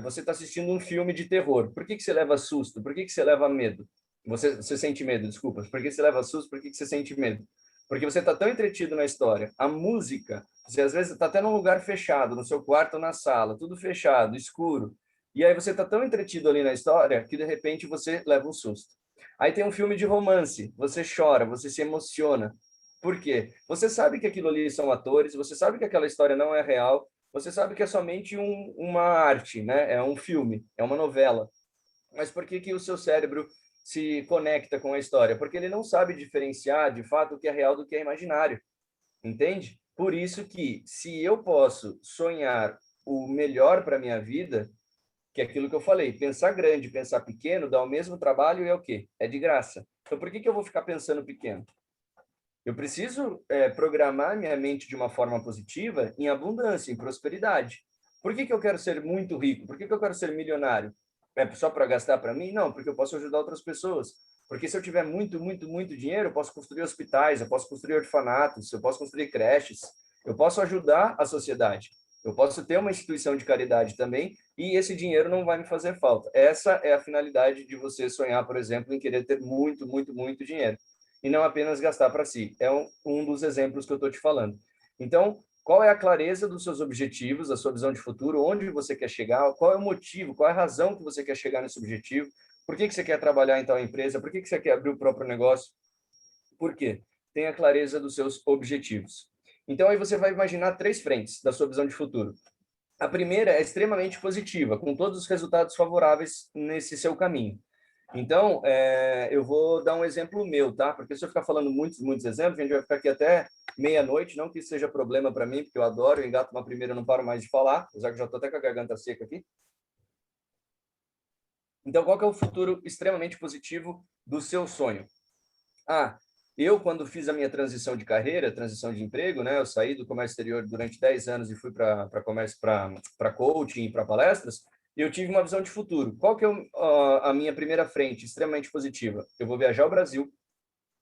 Você está assistindo um filme de terror. Por que você leva susto? Por que você leva medo? Você sente medo, desculpa. Por que você leva susto? Por que você sente medo? Porque você está tão entretido na história. A música, você às vezes está até num lugar fechado, no seu quarto ou na sala, tudo fechado, escuro. E aí você está tão entretido ali na história que, de repente, você leva um susto. Aí tem um filme de romance, você chora, você se emociona. Por quê? Você sabe que aquilo ali são atores, você sabe que aquela história não é real, você sabe que é somente uma arte, né? É um filme, é uma novela. Mas por que que o seu cérebro se conecta com a história? Porque ele não sabe diferenciar, de fato, o que é real do que é imaginário. Entende? Por isso que, se eu posso sonhar o melhor para minha vida, que é aquilo que eu falei, pensar grande, pensar pequeno, dá o mesmo trabalho e é o quê? É de graça. Então, por que que eu vou ficar pensando pequeno? Eu preciso programar minha mente de uma forma positiva, em abundância, em prosperidade. Por que que eu quero ser muito rico? Por que que eu quero ser milionário? É só para gastar para mim? Não, porque eu posso ajudar outras pessoas. Porque se eu tiver muito, muito, muito dinheiro, eu posso construir hospitais, eu posso construir orfanatos, eu posso construir creches, eu posso ajudar a sociedade. Eu posso ter uma instituição de caridade também e esse dinheiro não vai me fazer falta. Essa é a finalidade de você sonhar, por exemplo, em querer ter muito, muito, muito dinheiro e não apenas gastar para si. É um dos exemplos que eu estou te falando. Então, qual é a clareza dos seus objetivos, a sua visão de futuro, onde você quer chegar, qual é o motivo, qual é a razão que você quer chegar nesse objetivo, por que que você quer trabalhar em tal empresa, por que que você quer abrir o próprio negócio, por quê? Tenha clareza dos seus objetivos. Então, aí você vai imaginar 3 frentes da sua visão de futuro. A primeira é extremamente positiva, com todos os resultados favoráveis nesse seu caminho. Então, eu vou dar um exemplo meu, tá? Porque se eu ficar falando muitos, muitos exemplos, a gente vai ficar aqui até meia-noite, não que isso seja problema para mim, porque eu adoro, eu engato uma primeira, eu não paro mais de falar, apesar que já estou até com a garganta seca aqui. Então, qual que é o futuro extremamente positivo do seu sonho? Eu, quando fiz a minha transição de carreira, transição de emprego, né? Eu saí do comércio exterior durante 10 anos e fui para comércio, para coaching e para palestras, eu tive uma visão de futuro. Qual que é a minha primeira frente extremamente positiva? Eu vou viajar ao Brasil,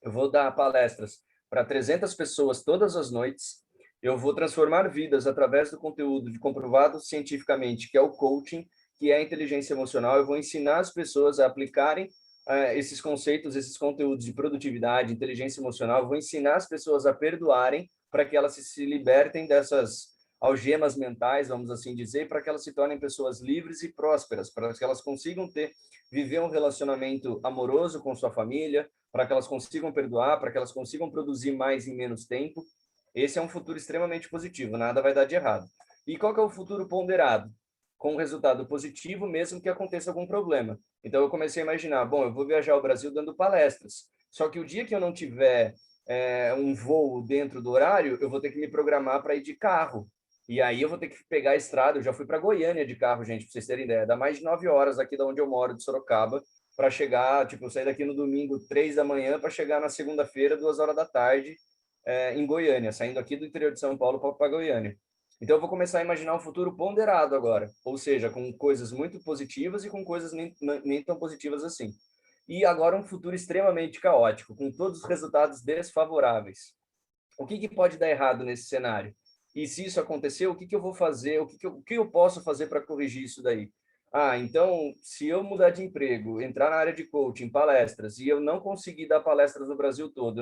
eu vou dar palestras para 300 pessoas todas as noites, eu vou transformar vidas através do conteúdo de comprovado cientificamente, que é o coaching, que é a inteligência emocional. Eu vou ensinar as pessoas a aplicarem esses conceitos, esses conteúdos de produtividade, inteligência emocional. Eu vou ensinar as pessoas a perdoarem para que elas se libertem dessas algemas mentais, vamos assim dizer, para que elas se tornem pessoas livres e prósperas, para que elas consigam viver um relacionamento amoroso com sua família, para que elas consigam perdoar, para que elas consigam produzir mais em menos tempo. Esse é um futuro extremamente positivo, nada vai dar de errado. E qual que é o futuro ponderado? Com um resultado positivo, mesmo que aconteça algum problema. Então, eu comecei a imaginar, bom, eu vou viajar ao Brasil dando palestras, só que o dia que eu não tiver um voo dentro do horário, eu vou ter que me programar para ir de carro. E aí eu vou ter que pegar a estrada. Eu já fui para Goiânia de carro, gente, para vocês terem ideia. Dá mais de 9 horas aqui da onde eu moro, de Sorocaba, para chegar, tipo, eu sair daqui no domingo, 3 da manhã, para chegar na segunda-feira, 2 horas da tarde, em Goiânia, saindo aqui do interior de São Paulo para Goiânia. Então, eu vou começar a imaginar um futuro ponderado agora, ou seja, com coisas muito positivas e com coisas nem tão positivas assim. E agora um futuro extremamente caótico, com todos os resultados desfavoráveis. O que pode dar errado nesse cenário? E se isso acontecer, o que eu vou fazer? O que eu posso fazer para corrigir isso daí? Então, se eu mudar de emprego, entrar na área de coaching, palestras, e eu não conseguir dar palestras no Brasil todo,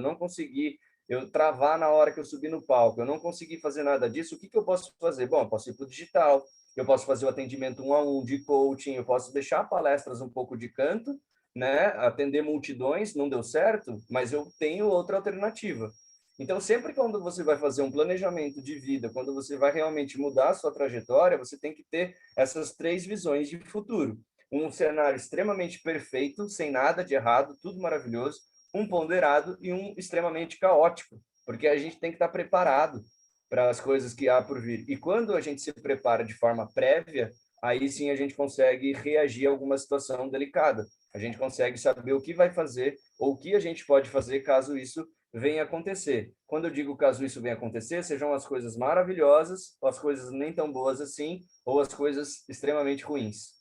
eu travar na hora que eu subir no palco, eu não conseguir fazer nada disso, o que eu posso fazer? Bom, eu posso ir para o digital, eu posso fazer o atendimento 1-a-1 de coaching, eu posso deixar palestras um pouco de canto, né? Atender multidões, não deu certo, mas eu tenho outra alternativa. Então, sempre quando você vai fazer um planejamento de vida, quando você vai realmente mudar a sua trajetória, você tem que ter essas 3 visões de futuro. Um cenário extremamente perfeito, sem nada de errado, tudo maravilhoso, um ponderado e um extremamente caótico, porque a gente tem que estar preparado para as coisas que há por vir. E quando a gente se prepara de forma prévia, aí sim a gente consegue reagir a alguma situação delicada. A gente consegue saber o que vai fazer ou o que a gente pode fazer caso isso venha acontecer. Quando eu digo caso isso venha acontecer, sejam as coisas maravilhosas, ou as coisas nem tão boas assim, ou as coisas extremamente ruins,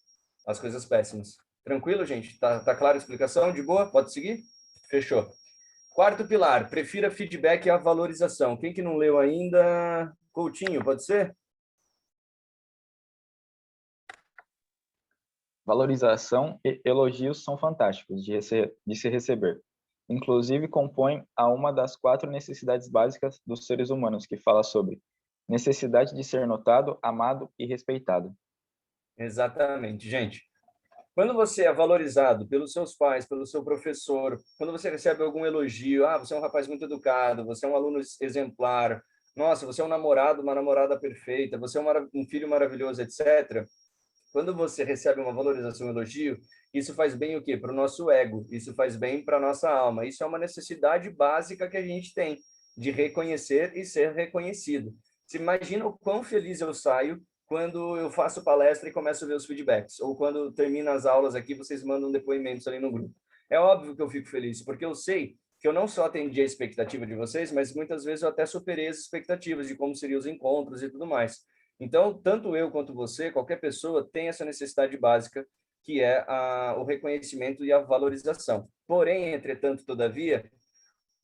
as coisas péssimas. Tranquilo, gente? Tá clara a explicação? De boa? Pode seguir? Fechou. 4º pilar, prefira feedback à valorização. Quem que não leu ainda? Coutinho, pode ser? Valorização e elogios são fantásticos de se receber. Inclusive, compõem a uma das 4 necessidades básicas dos seres humanos, que fala sobre necessidade de ser notado, amado e respeitado. Exatamente, gente. Quando você é valorizado pelos seus pais, pelo seu professor, quando você recebe algum elogio, você é um rapaz muito educado, você é um aluno exemplar, nossa, você é um namorado, uma namorada perfeita, você é um filho maravilhoso, etc. Quando você recebe uma valorização, um elogio, isso faz bem o quê? Para o nosso ego, isso faz bem para a nossa alma. Isso é uma necessidade básica que a gente tem, de reconhecer e ser reconhecido. Você imagina o quão feliz eu saio quando eu faço palestra e começo a ver os feedbacks, ou quando termina as aulas aqui, vocês mandam depoimentos ali no grupo. É óbvio que eu fico feliz, porque eu sei que eu não só atendi a expectativa de vocês, mas muitas vezes eu até superei as expectativas de como seriam os encontros e tudo mais. Então, tanto eu quanto você, qualquer pessoa tem essa necessidade básica, que é o reconhecimento e a valorização. Porém, entretanto, todavia,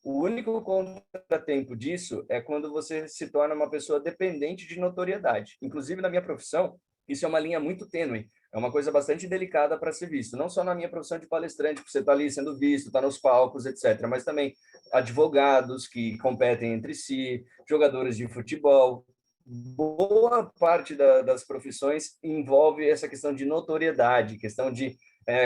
o único contratempo disso é quando você se torna uma pessoa dependente de notoriedade. Inclusive, na minha profissão, isso é uma linha muito tênue. É uma coisa bastante delicada para ser visto. Não só na minha profissão de palestrante, que você está ali sendo visto, está nos palcos, etc. Mas também advogados que competem entre si, jogadores de futebol. Boa parte das profissões envolve essa questão de notoriedade, questão de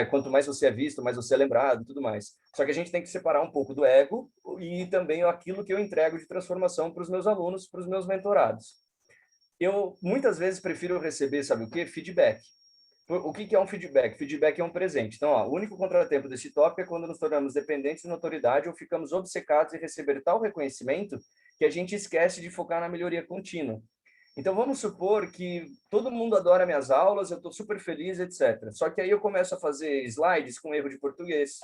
quanto mais você é visto, mais você é lembrado e tudo mais. Só que a gente tem que separar um pouco do ego e também aquilo que eu entrego de transformação para os meus alunos, para os meus mentorados. Eu, muitas vezes, prefiro receber, sabe o quê? Feedback. O que é um feedback? Feedback é um presente. Então, o único contratempo desse tópico é quando nos tornamos dependentes de notoriedade ou ficamos obcecados em receber tal reconhecimento que a gente esquece de focar na melhoria contínua. Então, vamos supor que todo mundo adora minhas aulas, eu estou super feliz, etc. Só que aí eu começo a fazer slides com erro de português,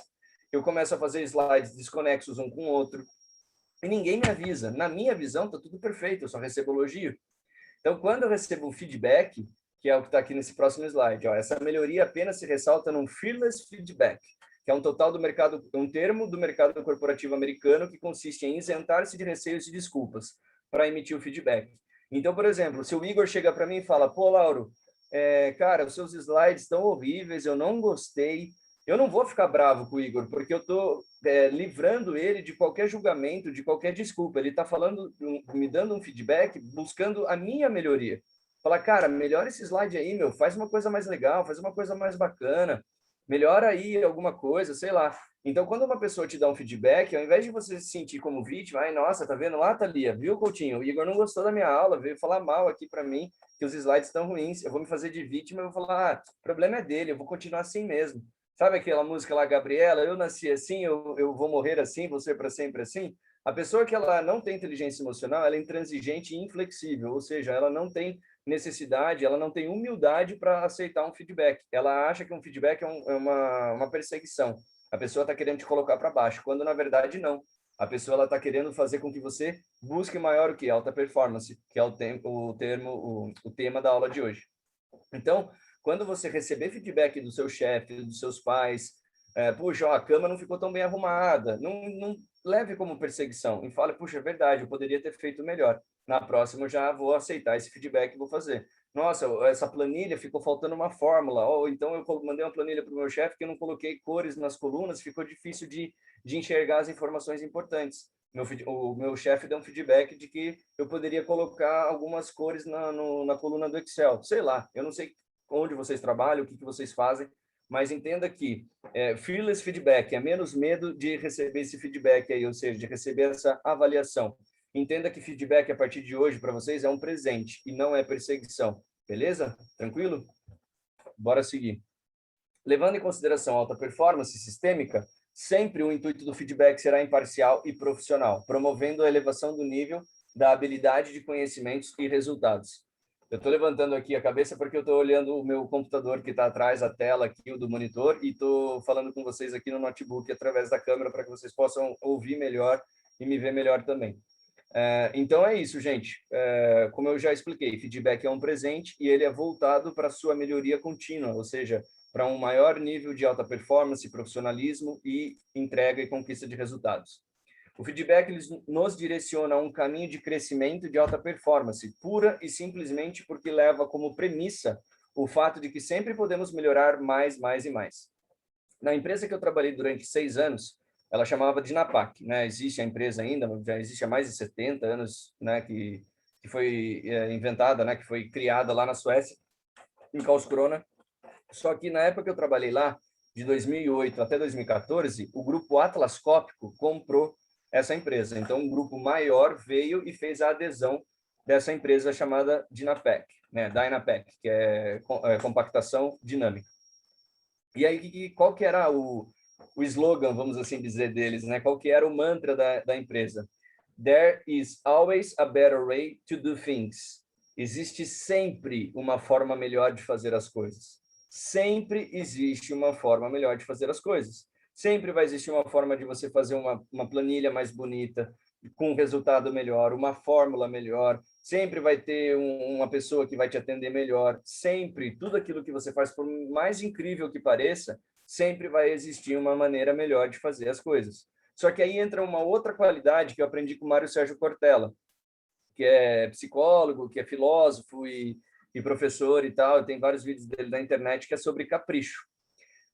eu começo a fazer slides desconexos um com o outro, e ninguém me avisa. Na minha visão, está tudo perfeito, eu só recebo elogio. Então, quando eu recebo um feedback, que é o que está aqui nesse próximo slide, essa melhoria apenas se ressalta num fearless feedback, que é um total do mercado, um termo do mercado corporativo americano que consiste em isentar-se de receios e desculpas para emitir o feedback. Então, por exemplo, se o Igor chega para mim e fala, pô, Lauro, cara, os seus slides estão horríveis, eu não gostei, eu não vou ficar bravo com o Igor, porque eu estou livrando ele de qualquer julgamento, de qualquer desculpa. Ele está falando, me dando um feedback, buscando a minha melhoria. Fala, cara, melhora esse slide aí, meu, faz uma coisa mais legal, faz uma coisa mais bacana, melhora aí alguma coisa, sei lá. Então, quando uma pessoa te dá um feedback, ao invés de você se sentir como vítima, ai, nossa, tá vendo lá, Thalia, viu, Coutinho? O Igor não gostou da minha aula, veio falar mal aqui para mim, que os slides estão ruins, eu vou me fazer de vítima, eu vou falar, o problema é dele, eu vou continuar assim mesmo. Sabe aquela música lá, Gabriela, eu nasci assim, eu vou morrer assim, vou ser para sempre assim? A pessoa que ela não tem inteligência emocional, ela é intransigente e inflexível, ou seja, ela não tem necessidade, ela não tem humildade para aceitar um feedback. Ela acha que um feedback é uma perseguição. A pessoa está querendo te colocar para baixo, quando na verdade não. A pessoa está querendo fazer com que você busque maior o que? Alta performance, que é o tema da aula de hoje. Então, quando você receber feedback do seu chefe, dos seus pais, puxa, a cama não ficou tão bem arrumada, não leve como perseguição e fale, puxa, é verdade, eu poderia ter feito melhor. Na próxima eu já vou aceitar esse feedback e vou fazer. Nossa, essa planilha ficou faltando uma fórmula, ou então eu mandei uma planilha para o meu chefe que eu não coloquei cores nas colunas, ficou difícil de enxergar as informações importantes. O meu chefe deu um feedback de que eu poderia colocar algumas cores na coluna do Excel. Sei lá, eu não sei onde vocês trabalham, o que vocês fazem, mas entenda que fearless feedback é menos medo de receber esse feedback aí, ou seja, de receber essa avaliação. Entenda que feedback a partir de hoje para vocês é um presente e não é perseguição. Beleza? Tranquilo? Bora seguir. Levando em consideração a alta performance sistêmica, sempre o intuito do feedback será imparcial e profissional, promovendo a elevação do nível da habilidade de conhecimentos e resultados. Eu estou levantando aqui a cabeça porque eu estou olhando o meu computador que está atrás, a tela aqui, o do monitor, e estou falando com vocês aqui no notebook através da câmera para que vocês possam ouvir melhor e me ver melhor também. Então é isso, gente. Como eu já expliquei, feedback é um presente e ele é voltado para a sua melhoria contínua, ou seja, para um maior nível de alta performance, profissionalismo e entrega e conquista de resultados. O feedback nos direciona a um caminho de crescimento de alta performance, pura e simplesmente porque leva como premissa o fato de que sempre podemos melhorar mais, mais e mais. Na empresa que eu trabalhei durante 6 anos, ela chamava Dinapac, né? Existe a empresa ainda, já existe há mais de 70 anos, né? Que foi inventada, né? Que foi criada lá na Suécia. em Karlskrona. Só que na época que eu trabalhei lá, de 2008 até 2014, o grupo Atlas Copco comprou essa empresa. Então, um grupo maior veio e fez a adesão dessa empresa chamada Dynapec, né? Dynapec, que é compactação dinâmica. E aí, qual que era o slogan, vamos assim dizer, deles, né? Qual que era o mantra da empresa? There is always a better way to do things. Existe sempre uma forma melhor de fazer as coisas. Sempre existe uma forma melhor de fazer as coisas. Sempre vai existir uma forma de você fazer uma planilha mais bonita, com um resultado melhor, uma fórmula melhor. Sempre vai ter uma pessoa que vai te atender melhor. Sempre, tudo aquilo que você faz, por mais incrível que pareça, sempre vai existir uma maneira melhor de fazer as coisas. Só que aí entra uma outra qualidade que eu aprendi com o Mário Sérgio Cortella, que é psicólogo, que é filósofo e professor e tal. Tem vários vídeos dele na internet que é sobre capricho.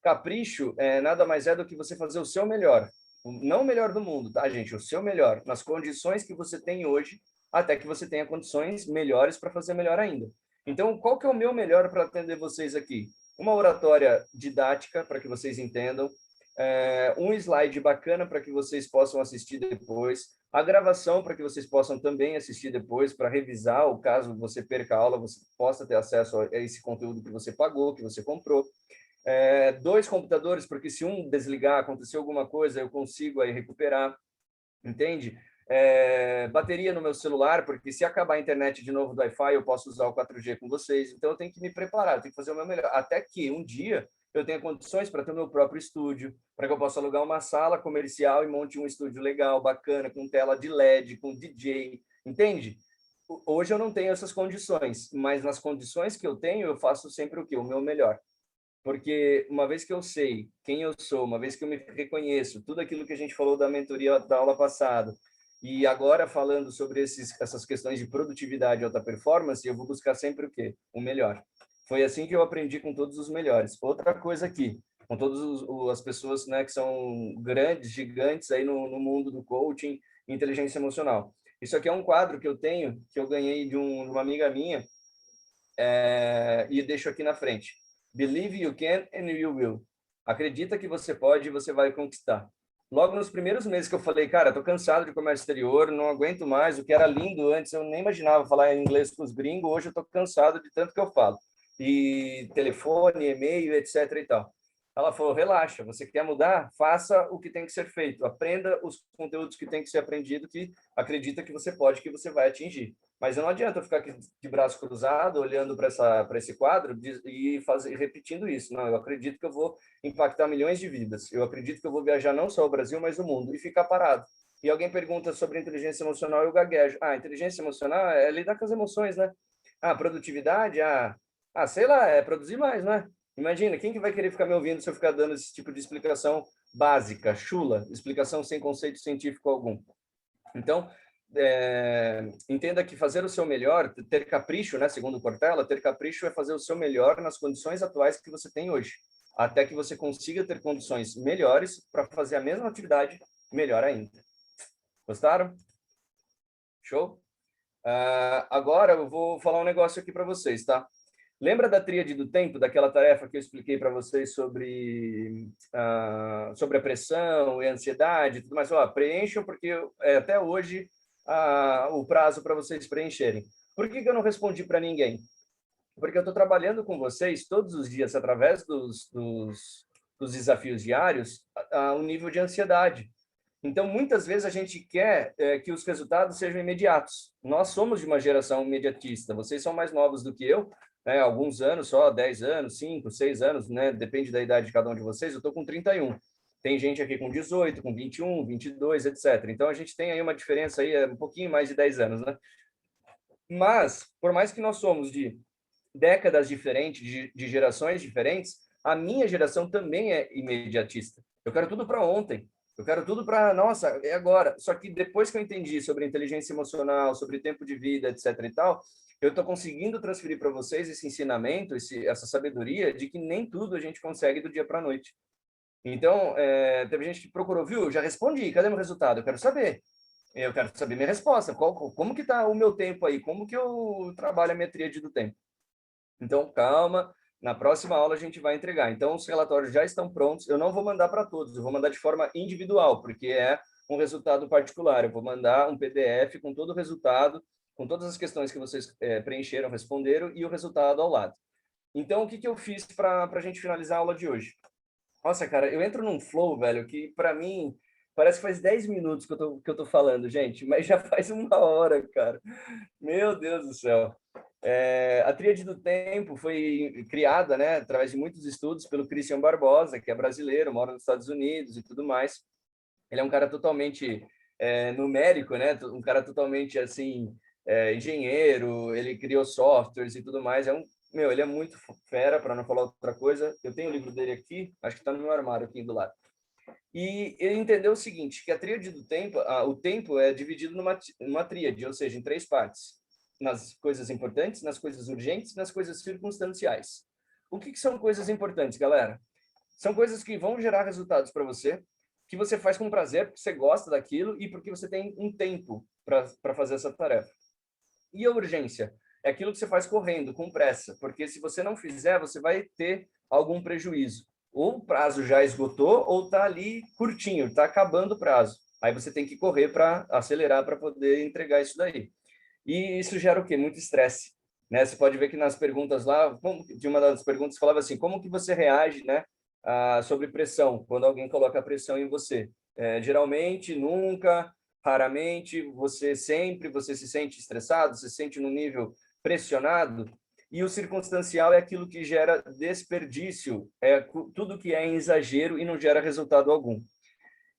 Capricho nada mais é do que você fazer o seu melhor. Não o melhor do mundo, tá, gente? O seu melhor, nas condições que você tem hoje, até que você tenha condições melhores para fazer melhor ainda. Então, qual que é o meu melhor para atender vocês aqui? Uma oratória didática, para que vocês entendam, um slide bacana para que vocês possam assistir depois, a gravação para que vocês possam também assistir depois, para revisar, o caso você perca a aula, você possa ter acesso a esse conteúdo que você pagou, que você comprou. 2 computadores, porque se um desligar, acontecer alguma coisa, eu consigo aí recuperar, entende? Bateria no meu celular, porque se acabar a internet de novo do Wi-Fi, eu posso usar o 4G com vocês. Então, eu tenho que me preparar, eu tenho que fazer o meu melhor. Até que um dia eu tenha condições para ter o meu próprio estúdio, para que eu possa alugar uma sala comercial e monte um estúdio legal, bacana, com tela de LED, com DJ, entende? Hoje eu não tenho essas condições, mas nas condições que eu tenho, eu faço sempre o quê? O meu melhor. Porque uma vez que eu sei quem eu sou, uma vez que eu me reconheço, tudo aquilo que a gente falou da mentoria da aula passada, e agora falando sobre essas questões de produtividade e alta performance, eu vou buscar sempre o quê? O melhor. Foi assim que eu aprendi com todos os melhores. Outra coisa aqui, com todas as pessoas, né, que são grandes, gigantes aí no mundo do coaching, inteligência emocional. Isso aqui é um quadro que eu tenho, que eu ganhei de uma amiga minha, e deixo aqui na frente. Believe you can and you will. Acredita que você pode e você vai conquistar. Logo nos primeiros meses que eu falei, cara, tô cansado de comércio exterior, não aguento mais, o que era lindo antes, eu nem imaginava falar inglês com os gringos, hoje eu tô cansado de tanto que eu falo. E telefone, e-mail, etc e tal. Ela falou, relaxa, você quer mudar? Faça o que tem que ser feito. Aprenda os conteúdos que tem que ser aprendido, que acredita que você pode, que você vai atingir. Mas não adianta eu ficar aqui de braço cruzado, olhando para esse quadro e repetindo isso. Não, eu acredito que eu vou impactar milhões de vidas. Eu acredito que eu vou viajar não só ao Brasil, mas o mundo, e ficar parado. E alguém pergunta sobre inteligência emocional, eu gaguejo. Inteligência emocional é lidar com as emoções, né? Produtividade, sei lá, é produzir mais, né? Imagina, quem que vai querer ficar me ouvindo se eu ficar dando esse tipo de explicação básica, chula, explicação sem conceito científico algum? Então, entenda que fazer o seu melhor, ter capricho, né, segundo Cortella, ter capricho é fazer o seu melhor nas condições atuais que você tem hoje, até que você consiga ter condições melhores para fazer a mesma atividade melhor ainda. Gostaram? Show? Agora eu vou falar um negócio aqui para vocês, tá? Lembra da tríade do tempo, daquela tarefa que eu expliquei para vocês sobre a pressão e a ansiedade e tudo mais? Preencham, porque até hoje o prazo para vocês preencherem. Por que eu não respondi para ninguém? Porque eu estou trabalhando com vocês todos os dias, através dos desafios diários, um nível de ansiedade. Então, muitas vezes a gente quer que os resultados sejam imediatos. Nós somos de uma geração imediatista. Vocês são mais novos do que eu, né? Alguns anos só, 10 anos, 5, 6 anos, né? Depende da idade de cada um de vocês. Eu estou com 31. Tem gente aqui com 18, com 21, 22, etc. Então, a gente tem aí uma diferença aí, um pouquinho mais de 10 anos, né? Mas, por mais que nós somos de décadas diferentes, de gerações diferentes, a minha geração também é imediatista. Eu quero tudo para ontem. Eu quero tudo para, nossa, é agora. Só que depois que eu entendi sobre inteligência emocional, sobre tempo de vida, etc. e tal, eu estou conseguindo transferir para vocês esse ensinamento, essa sabedoria de que nem tudo a gente consegue do dia para a noite. Então, teve gente que procurou, viu? Já respondi, cadê meu resultado? Eu quero saber minha resposta. Como que está o meu tempo aí? Como que eu trabalho a minha tríade do tempo? Então, calma, na próxima aula a gente vai entregar. Então, os relatórios já estão prontos. Eu não vou mandar para todos, eu vou mandar de forma individual, porque é um resultado particular. Eu vou mandar um PDF com todo o resultado, com todas as questões que vocês preencheram, responderam, e o resultado ao lado. Então, o que eu fiz para a gente finalizar a aula de hoje? Nossa, cara, eu entro num flow, velho, que para mim parece que faz 10 minutos que eu tô falando, gente, mas já faz 1 hora, cara. Meu Deus do céu. A Tríade do Tempo foi criada, né, através de muitos estudos pelo Christian Barbosa, que é brasileiro, mora nos Estados Unidos e tudo mais. Ele é um cara totalmente numérico, né, um cara totalmente, assim, engenheiro, ele criou softwares e tudo mais. Ele é muito fera, para não falar outra coisa. Eu tenho o livro dele aqui, acho que está no meu armário aqui do lado. E ele entendeu o seguinte, que a tríade do tempo, o tempo é dividido numa tríade, ou seja, em 3 partes. Nas coisas importantes, nas coisas urgentes, nas coisas circunstanciais. O que são coisas importantes, galera? São coisas que vão gerar resultados para você, que você faz com prazer, porque você gosta daquilo e porque você tem um tempo para fazer essa tarefa. E a urgência? É aquilo que você faz correndo, com pressa, porque se você não fizer, você vai ter algum prejuízo. Ou o prazo já esgotou, ou está ali curtinho, está acabando o prazo. Aí você tem que correr para acelerar para poder entregar isso daí. E isso gera o quê? Muito estresse. Né? Você pode ver que nas perguntas lá, de uma das perguntas falava assim, como que você reage, né, sobre pressão, quando alguém coloca pressão em você? Geralmente, nunca, raramente, você se sente estressado, você se sente num nível pressionado, e o circunstancial é aquilo que gera desperdício, tudo que é em exagero e não gera resultado algum.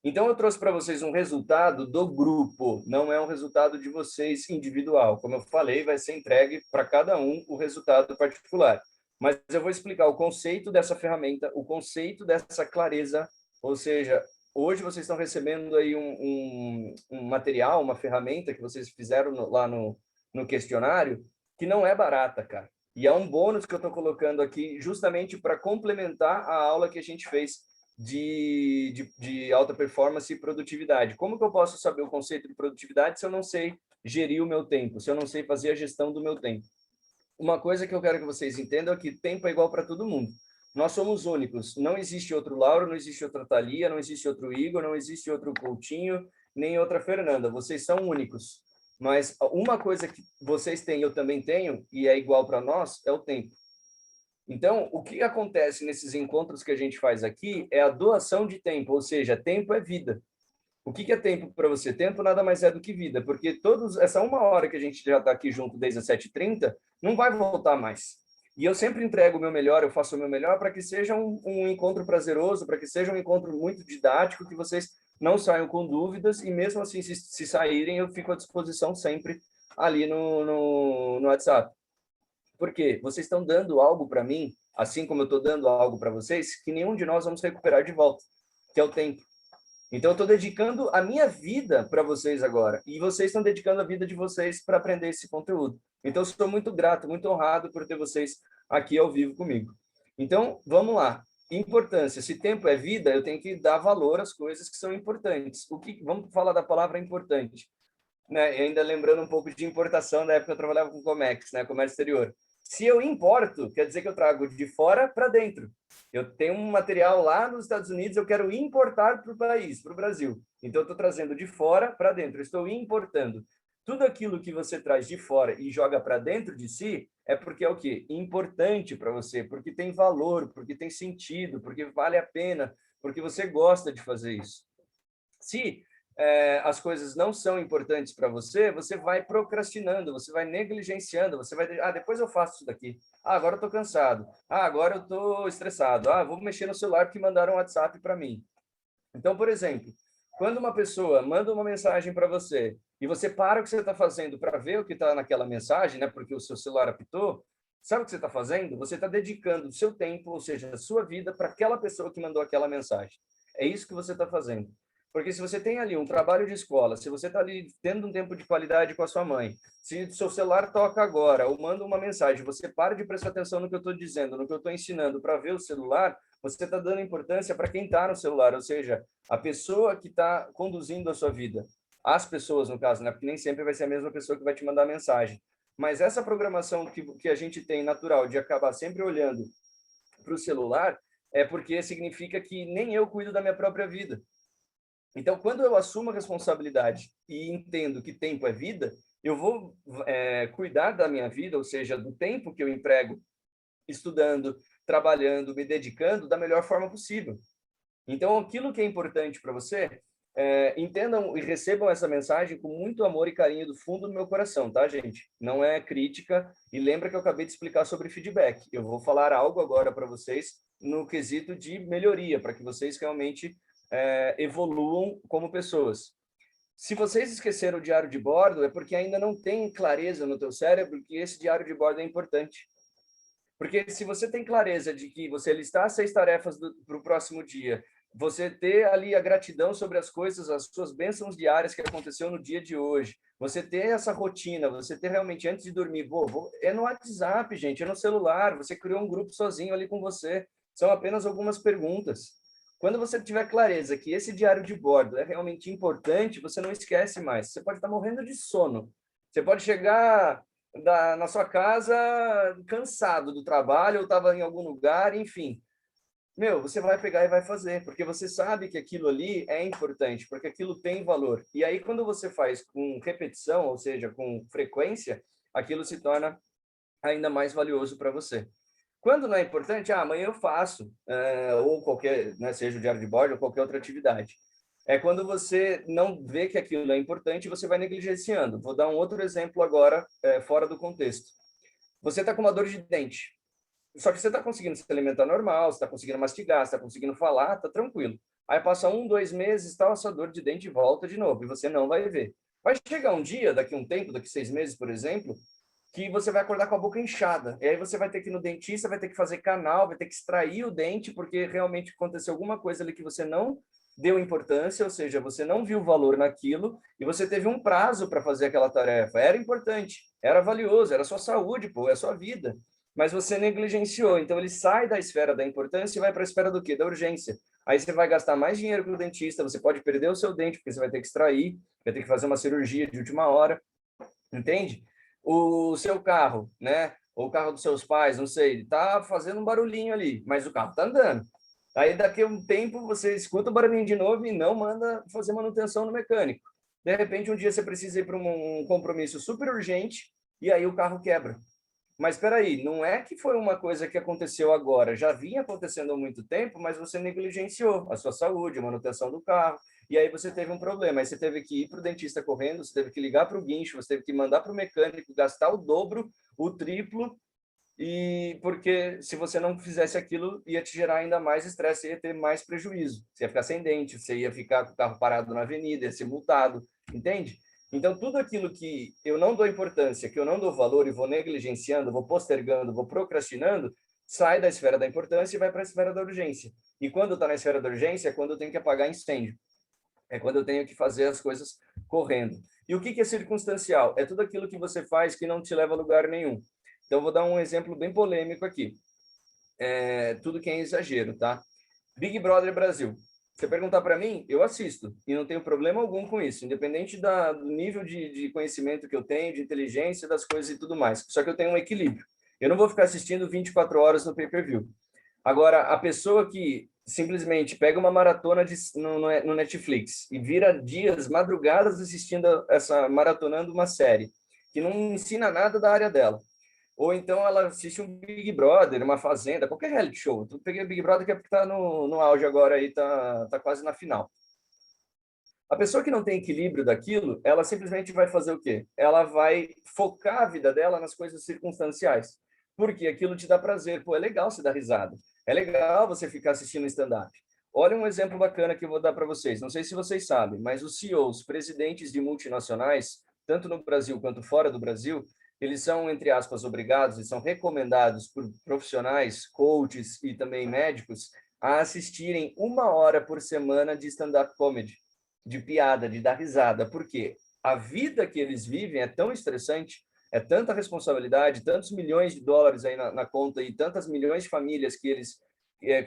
Então, eu trouxe para vocês um resultado do grupo, não é um resultado de vocês individual. Como eu falei, vai ser entregue para cada um o resultado particular. Mas eu vou explicar o conceito dessa ferramenta, o conceito dessa clareza, ou seja, hoje vocês estão recebendo aí um material, uma ferramenta que vocês fizeram lá no questionário, que não é barata, cara. E é um bônus que eu estou colocando aqui justamente para complementar a aula que a gente fez de alta performance e produtividade. Como que eu posso saber o conceito de produtividade se eu não sei gerir o meu tempo, se eu não sei fazer a gestão do meu tempo? Uma coisa que eu quero que vocês entendam é que tempo é igual para todo mundo. Nós somos únicos. Não existe outro Lauro, não existe outra Thalia, não existe outro Igor, não existe outro Coutinho, nem outra Fernanda. Vocês são únicos. Mas uma coisa que vocês têm, eu também tenho, e é igual para nós, é o tempo. Então, o que acontece nesses encontros que a gente faz aqui é a doação de tempo, ou seja, tempo é vida. O que é tempo para você? Tempo nada mais é do que vida, porque essa 1 hora que a gente já está aqui junto desde as 7h30, não vai voltar mais. E eu sempre entrego o meu melhor, eu faço o meu melhor para que seja um encontro prazeroso, para que seja um encontro muito didático, que vocês não saiam com dúvidas, e mesmo assim, se saírem, eu fico à disposição sempre ali no WhatsApp. Por quê? Vocês estão dando algo para mim, assim como eu estou dando algo para vocês, que nenhum de nós vamos recuperar de volta, que é o tempo. Então, eu estou dedicando a minha vida para vocês agora, e vocês estão dedicando a vida de vocês para aprender esse conteúdo. Então, eu sou muito grato, muito honrado por ter vocês aqui ao vivo comigo. Então, vamos lá. Importância. Se tempo é vida, eu tenho que dar valor às coisas que são importantes. Vamos falar da palavra importante. Né? E ainda lembrando um pouco de importação, da época eu trabalhava com Comex, né? Comércio exterior. Se eu importo, quer dizer que eu trago de fora para dentro. Eu tenho um material lá nos Estados Unidos, eu quero importar para o país, para o Brasil. Então, eu estou trazendo de fora para dentro, eu estou importando. Tudo aquilo que você traz de fora e joga para dentro de si é porque é o quê? Importante para você, porque tem valor, porque tem sentido, porque vale a pena, porque você gosta de fazer isso. Se as coisas não são importantes para você, você vai procrastinando, você vai negligenciando, você vai... depois eu faço isso daqui. Agora eu estou cansado. Agora eu estou estressado. Vou mexer no celular porque mandaram um WhatsApp para mim. Então, por exemplo, quando uma pessoa manda uma mensagem para você e você para o que você está fazendo para ver o que está naquela mensagem, né, porque o seu celular apitou, sabe o que você está fazendo? Você está dedicando o seu tempo, ou seja, a sua vida, para aquela pessoa que mandou aquela mensagem. É isso que você está fazendo. Porque se você tem ali um trabalho de escola, se você está ali tendo um tempo de qualidade com a sua mãe, se o seu celular toca agora ou manda uma mensagem, você para de prestar atenção no que eu estou dizendo, no que eu estou ensinando para ver o celular, você está dando importância para quem está no celular, ou seja, a pessoa que está conduzindo a sua vida. As pessoas, no caso, né? Porque nem sempre vai ser a mesma pessoa que vai te mandar a mensagem. Mas essa programação que a gente tem natural de acabar sempre olhando para o celular é porque significa que nem eu cuido da minha própria vida. Então, quando eu assumo a responsabilidade e entendo que tempo é vida, eu vou cuidar da minha vida, ou seja, do tempo que eu emprego estudando, trabalhando, me dedicando da melhor forma possível. Então, aquilo que é importante para você, entendam e recebam essa mensagem com muito amor e carinho do fundo do meu coração, tá, gente? Não é crítica. E lembra que eu acabei de explicar sobre feedback. Eu vou falar algo agora para vocês no quesito de melhoria, para que vocês realmente evoluam como pessoas. Se vocês esqueceram o diário de bordo, é porque ainda não tem clareza no teu cérebro que esse diário de bordo é importante. Porque se você tem clareza de que você listar 6 tarefas para o próximo dia, você ter ali a gratidão sobre as coisas, as suas bênçãos diárias que aconteceu no dia de hoje, você ter essa rotina, você ter realmente antes de dormir, é no WhatsApp, gente, é no celular, você criou um grupo sozinho ali com você, são apenas algumas perguntas. Quando você tiver clareza que esse diário de bordo é realmente importante, você não esquece mais. Você pode estar morrendo de sono. Você pode chegar na sua casa cansado do trabalho ou estava em algum lugar, enfim. Você vai pegar e vai fazer, porque você sabe que aquilo ali é importante, porque aquilo tem valor. E aí, quando você faz com repetição, ou seja, com frequência, aquilo se torna ainda mais valioso para você. Quando não é importante, amanhã eu faço, ou qualquer, né, seja o diário de bordo ou qualquer outra atividade. É quando você não vê que aquilo é importante, você vai negligenciando. Vou dar um outro exemplo agora, fora do contexto. Você está com uma dor de dente, só que você está conseguindo se alimentar normal, você está conseguindo mastigar, você está conseguindo falar, está tranquilo. Aí passa 1, 2 meses, tal, essa dor de dente volta de novo, e você não vai ver. Vai chegar um dia, daqui a um tempo, daqui a 6 meses, por exemplo, que você vai acordar com a boca inchada. E aí você vai ter que ir no dentista, vai ter que fazer canal, vai ter que extrair o dente, porque realmente aconteceu alguma coisa ali que você não deu importância, ou seja, você não viu valor naquilo, e você teve um prazo para fazer aquela tarefa. Era importante, era valioso, era a sua saúde, é a sua vida. Mas você negligenciou. Então, ele sai da esfera da importância e vai para a esfera do quê? Da urgência. Aí você vai gastar mais dinheiro com o dentista, você pode perder o seu dente, porque você vai ter que extrair, vai ter que fazer uma cirurgia de última hora, entende? O seu carro, né? Ou o carro dos seus pais, não sei, tá fazendo um barulhinho ali, mas o carro tá andando. Aí daqui a um tempo você escuta o barulhinho de novo e não manda fazer manutenção no mecânico. De repente, um dia você precisa ir para um compromisso super urgente e aí o carro quebra. Mas espera aí, não é que foi uma coisa que aconteceu agora, já vinha acontecendo há muito tempo, mas você negligenciou a sua saúde, a manutenção do carro, e aí você teve um problema. Aí você teve que ir para o dentista correndo, você teve que ligar para o guincho, você teve que mandar para o mecânico, gastar o dobro, o triplo, e porque se você não fizesse aquilo, ia te gerar ainda mais estresse, você ia ter mais prejuízo. Você ia ficar sem dente, você ia ficar com o carro parado na avenida, ia ser multado, entende? Então, tudo aquilo que eu não dou importância, que eu não dou valor e vou negligenciando, vou postergando, vou procrastinando, sai da esfera da importância e vai para a esfera da urgência. E quando está na esfera da urgência, é quando eu tenho que apagar incêndio. É quando eu tenho que fazer as coisas correndo. E o que é circunstancial? É tudo aquilo que você faz que não te leva a lugar nenhum. Então, vou dar um exemplo bem polêmico aqui. Tudo que é exagero, tá? Big Brother Brasil. Você perguntar para mim, eu assisto, e não tenho problema algum com isso, independente do nível de conhecimento que eu tenho, de inteligência, das coisas e tudo mais. Só que eu tenho um equilíbrio. Eu não vou ficar assistindo 24 horas no pay-per-view. Agora, a pessoa que simplesmente pega uma maratona no Netflix e vira dias, madrugadas assistindo maratonando uma série, que não ensina nada da área dela. Ou então ela assiste um Big Brother, uma Fazenda, qualquer reality show. Eu peguei o Big Brother que é porque está no auge agora, aí tá quase na final. A pessoa que não tem equilíbrio daquilo, ela simplesmente vai fazer o quê? Ela vai focar a vida dela nas coisas circunstanciais. Porque aquilo te dá prazer. É legal você dar risada. É legal você ficar assistindo stand-up. Olha um exemplo bacana que eu vou dar para vocês. Não sei se vocês sabem, mas os CEOs, presidentes de multinacionais, tanto no Brasil quanto fora do Brasil, eles são, entre aspas, obrigados, eles são recomendados por profissionais, coaches e também médicos a assistirem 1 hora por semana de stand-up comedy, de piada, de dar risada. Por quê? A vida que eles vivem é tão estressante, é tanta responsabilidade, tantos milhões de dólares aí na conta e tantas milhões de famílias que eles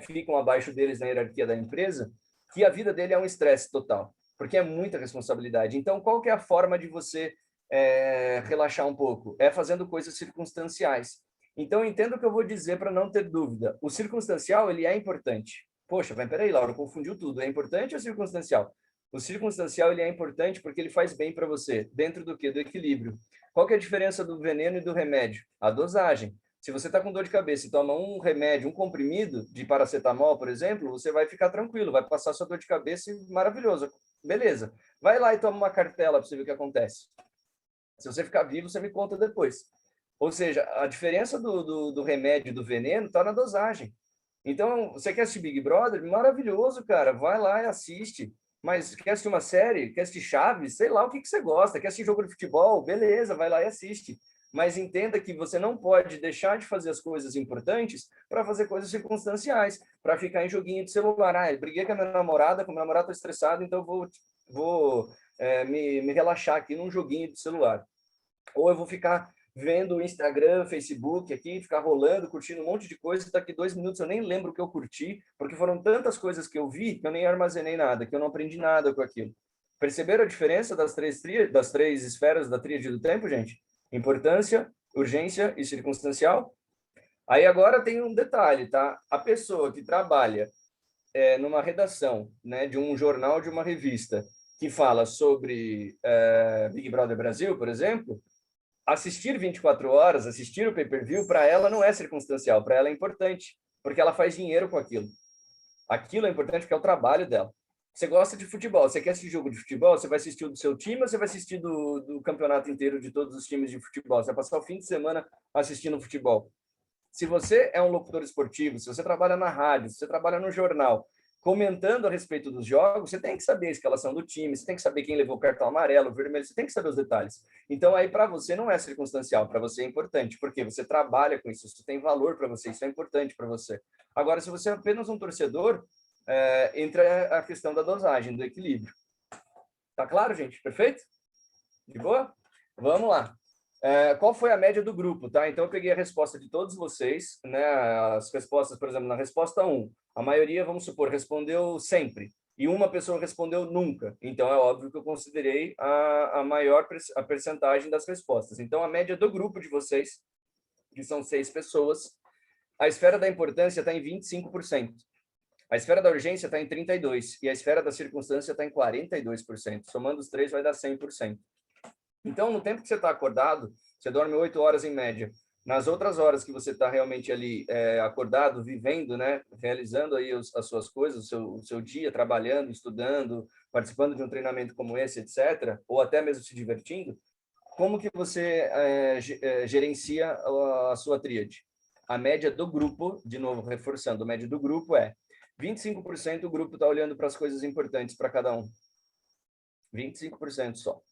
ficam abaixo deles na hierarquia da empresa, que a vida dele é um estresse total, porque é muita responsabilidade. Então, qual que é a forma de você relaxar um pouco? É fazendo coisas circunstanciais. Então, entenda o que eu vou dizer para não ter dúvida. O circunstancial, ele é importante. Poxa, mas peraí, Laura, confundiu tudo. É importante ou circunstancial? O circunstancial, ele é importante porque ele faz bem para você. Dentro do quê? Do equilíbrio. Qual que é a diferença do veneno e do remédio? A dosagem. Se você está com dor de cabeça e toma um remédio, um comprimido de paracetamol, por exemplo, você vai ficar tranquilo, vai passar sua dor de cabeça e maravilhoso. Beleza. Vai lá e toma uma cartela para você ver o que acontece. Se você ficar vivo, você me conta depois. Ou seja, a diferença do remédio e do veneno está na dosagem. Então, você quer assistir Big Brother? Maravilhoso, cara. Vai lá e assiste. Mas quer assistir uma série? Quer assistir Chaves? Sei lá o que você gosta. Quer assistir jogo de futebol? Beleza, vai lá e assiste. Mas entenda que você não pode deixar de fazer as coisas importantes para fazer coisas circunstanciais, para ficar em joguinho de celular. Ah, eu briguei com a minha namorada, com a minha namorada está estressado, então vou me relaxar aqui num joguinho de celular. Ou eu vou ficar vendo o Instagram, Facebook aqui, ficar rolando, curtindo um monte de coisa, e daqui 2 minutos eu nem lembro o que eu curti, porque foram tantas coisas que eu vi que eu nem armazenei nada, que eu não aprendi nada com aquilo. Perceberam a diferença das três esferas da tríade do tempo, gente? Importância, urgência e circunstancial? Aí agora tem um detalhe, tá? A pessoa que trabalha numa redação, né, de um jornal, de uma revista, que fala sobre Big Brother Brasil, por exemplo, assistir 24 horas, assistir o pay-per-view, para ela não é circunstancial, para ela é importante, porque ela faz dinheiro com aquilo. Aquilo é importante porque é o trabalho dela. Você gosta de futebol, você quer assistir jogo de futebol, você vai assistir o do seu time ou você vai assistir do campeonato inteiro de todos os times de futebol? Você vai passar o fim de semana assistindo futebol. Se você é um locutor esportivo, se você trabalha na rádio, se você trabalha no jornal, comentando a respeito dos jogos, você tem que saber a escalação do time, você tem que saber quem levou o cartão amarelo, vermelho, você tem que saber os detalhes. Então, aí, para você, não é circunstancial, para você é importante, porque você trabalha com isso, isso tem valor para você, isso é importante para você. Agora, se você é apenas um torcedor, entra a questão da dosagem, do equilíbrio. Tá claro, gente? Perfeito? De boa? Vamos lá. Qual foi a média do grupo, tá? Então, eu peguei a resposta de todos vocês, né? As respostas, por exemplo, na resposta 1, a maioria, vamos supor, respondeu sempre, e uma pessoa respondeu nunca. Então, é óbvio que eu considerei a percentagem das respostas. Então, a média do grupo de vocês, que são 6 pessoas, a esfera da importância está em 25%. A esfera da urgência está em 32%, e a esfera da circunstância está em 42%. Somando os três, vai dar 100%. Então, no tempo que você está acordado, você dorme 8 horas em média. Nas outras horas que você está realmente ali acordado, vivendo, né, realizando aí as suas coisas, o seu dia, trabalhando, estudando, participando de um treinamento como esse, etc., ou até mesmo se divertindo, como que você gerencia a sua tríade? A média do grupo, de novo, reforçando, a média do grupo é 25% o grupo está olhando para as coisas importantes para cada um. 25% só.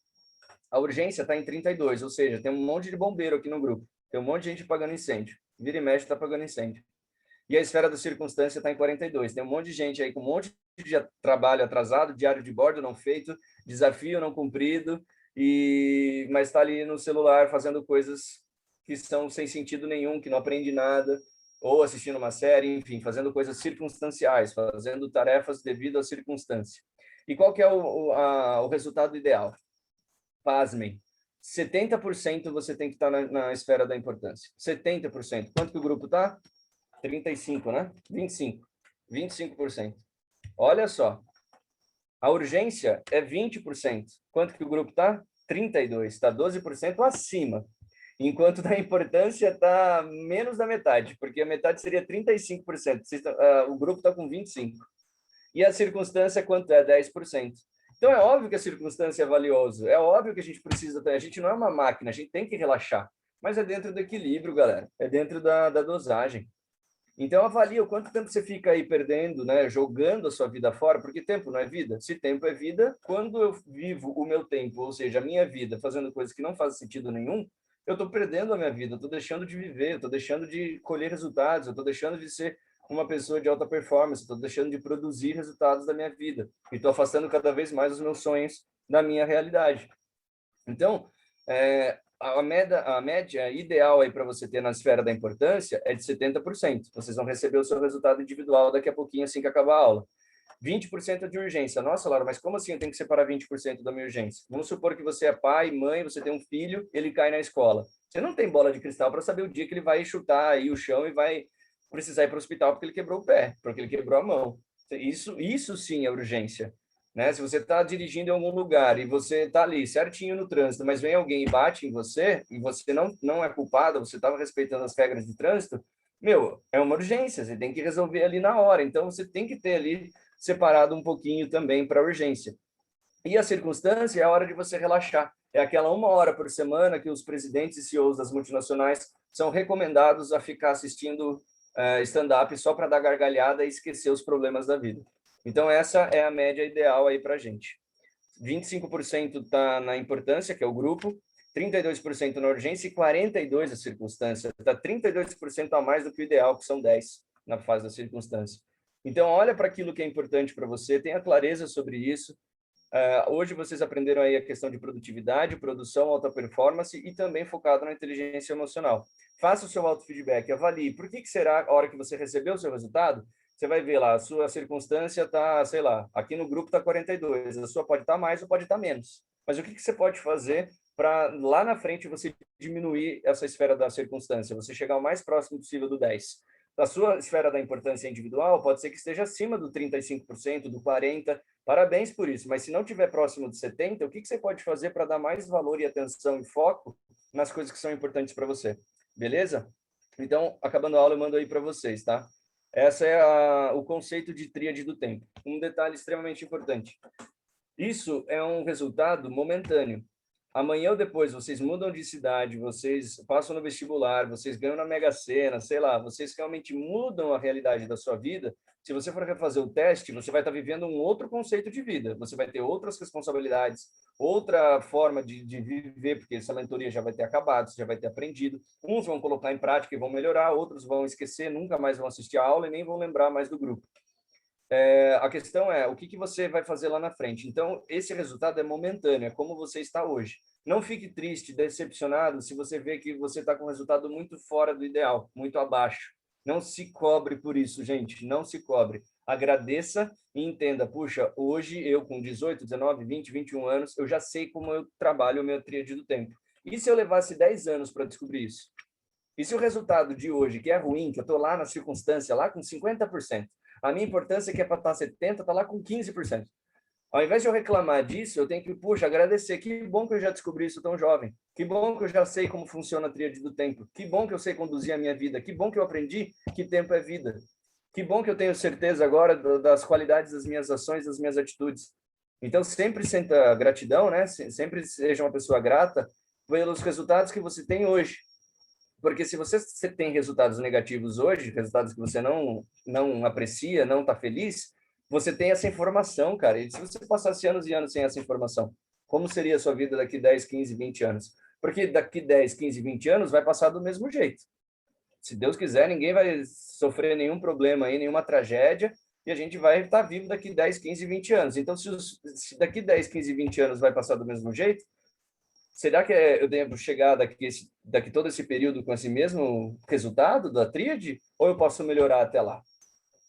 A urgência está em 32%, ou seja, tem um monte de bombeiro aqui no grupo. Tem um monte de gente apagando incêndio. Vira e mexe está apagando incêndio. E a esfera da circunstância está em 42%. Tem um monte de gente aí com um monte de trabalho atrasado, diário de bordo não feito, desafio não cumprido, mas está ali no celular fazendo coisas que são sem sentido nenhum, que não aprende nada, ou assistindo uma série, enfim, fazendo coisas circunstanciais, fazendo tarefas devido à circunstância. E qual que é o resultado ideal? Pasmem, 70% você tem que estar na esfera da importância. 70%. Quanto que o grupo está? 35%, né? 25%. 25%. Olha só. A urgência é 20%. Quanto que o grupo está? 32%. Está 12% acima. Enquanto da importância está menos da metade, porque a metade seria 35%. O grupo está com 25%. E a circunstância, quanto é? 10%. Então, é óbvio que a circunstância é valiosa, é óbvio que a gente precisa, a gente não é uma máquina, a gente tem que relaxar, mas é dentro do equilíbrio, galera, é dentro da dosagem. Então, avalia o quanto tempo você fica aí perdendo, né, jogando a sua vida fora, porque tempo não é vida. Se tempo é vida, quando eu vivo o meu tempo, ou seja, a minha vida, fazendo coisas que não fazem sentido nenhum, eu estou perdendo a minha vida, eu estou deixando de viver, eu estou deixando de colher resultados, eu estou deixando de ser uma pessoa de alta performance, estou deixando de produzir resultados da minha vida e estou afastando cada vez mais os meus sonhos da minha realidade. Então, a média ideal aí para você ter na esfera da importância é de 70%. Vocês vão receber o seu resultado individual daqui a pouquinho, assim que acabar a aula. 20% de urgência. Nossa, Laura, mas como assim eu tenho que separar 20% da minha urgência? Vamos supor que você é pai, mãe, você tem um filho, ele cai na escola. Você não tem bola de cristal para saber o dia que ele vai chutar aí o chão e vai precisar ir para o hospital porque ele quebrou o pé, porque ele quebrou a mão. Isso sim é urgência. Né? Se você está dirigindo em algum lugar e você está ali certinho no trânsito, mas vem alguém e bate em você, e você não é culpado, você estava respeitando as regras de trânsito, meu, é uma urgência, você tem que resolver ali na hora. Então, você tem que ter ali separado um pouquinho também para urgência. E a circunstância é a hora de você relaxar. É aquela 1 hora por semana que os presidentes e CEOs das multinacionais são recomendados a ficar assistindo stand-up só para dar gargalhada e esquecer os problemas da vida. Então, essa é a média ideal aí para a gente. 25% está na importância, que é o grupo, 32% na urgência e 42% a circunstância. Está 32% a mais do que o ideal, que são 10% na fase da circunstância. Então, olha para aquilo que é importante para você, tenha clareza sobre isso. Hoje vocês aprenderam aí a questão de produtividade, produção, alta performance e também focado na inteligência emocional. Faça o seu autofeedback, avalie. Por que será a hora que você recebeu o seu resultado? Você vai ver lá, a sua circunstância está, sei lá, aqui no grupo está 42, a sua pode estar mais ou pode estar menos. Mas o que você pode fazer para lá na frente você diminuir essa esfera da circunstância, você chegar o mais próximo possível do 10%? A sua esfera da importância individual pode ser que esteja acima do 35%, do 40%, parabéns por isso, mas se não estiver próximo de 70%, o que você pode fazer para dar mais valor e atenção e foco nas coisas que são importantes para você? Beleza? Então, acabando a aula, eu mando aí para vocês, tá? Essa é o conceito de tríade do tempo. Um detalhe extremamente importante. Isso é um resultado momentâneo. Amanhã ou depois vocês mudam de cidade, vocês passam no vestibular, vocês ganham na Mega Sena, sei lá, vocês realmente mudam a realidade da sua vida. Se você for refazer o teste, você vai estar vivendo um outro conceito de vida. Você vai ter outras responsabilidades, outra forma de viver, porque essa mentoria já vai ter acabado, você já vai ter aprendido. Uns vão colocar em prática e vão melhorar, outros vão esquecer, nunca mais vão assistir a aula e nem vão lembrar mais do grupo. A questão é o que você vai fazer lá na frente. Então, esse resultado é momentâneo, é como você está hoje. Não fique triste, decepcionado, se você vê que você está com um resultado muito fora do ideal, muito abaixo. Não se cobre por isso, gente, não se cobre. Agradeça e entenda, puxa, hoje eu com 18, 19, 20, 21 anos, eu já sei como eu trabalho o meu tríade do tempo. E se eu levasse 10 anos para descobrir isso? E se o resultado de hoje, que é ruim, que eu estou lá na circunstância, lá com 50%, a minha importância, que é para estar 70%, está lá com 15%. Ao invés de eu reclamar disso, eu tenho que, puxa, agradecer. Que bom que eu já descobri isso tão jovem. Que bom que eu já sei como funciona a tríade do tempo. Que bom que eu sei conduzir a minha vida. Que bom que eu aprendi que tempo é vida. Que bom que eu tenho certeza agora das qualidades das minhas ações, das minhas atitudes. Então, sempre sinta gratidão, né? Sempre seja uma pessoa grata pelos resultados que você tem hoje. Porque se você tem resultados negativos hoje, resultados que você não aprecia, não está feliz, você tem essa informação, cara. E se você passasse anos e anos sem essa informação, como seria a sua vida daqui 10, 15, 20 anos? Porque daqui 10, 15, 20 anos vai passar do mesmo jeito. Se Deus quiser, ninguém vai sofrer nenhum problema aí, nenhuma tragédia, e a gente vai estar vivo daqui 10, 15, 20 anos. Então, se daqui 10, 15, 20 anos vai passar do mesmo jeito, será que eu devo chegar daqui todo esse período com esse mesmo resultado da tríade? Ou eu posso melhorar até lá?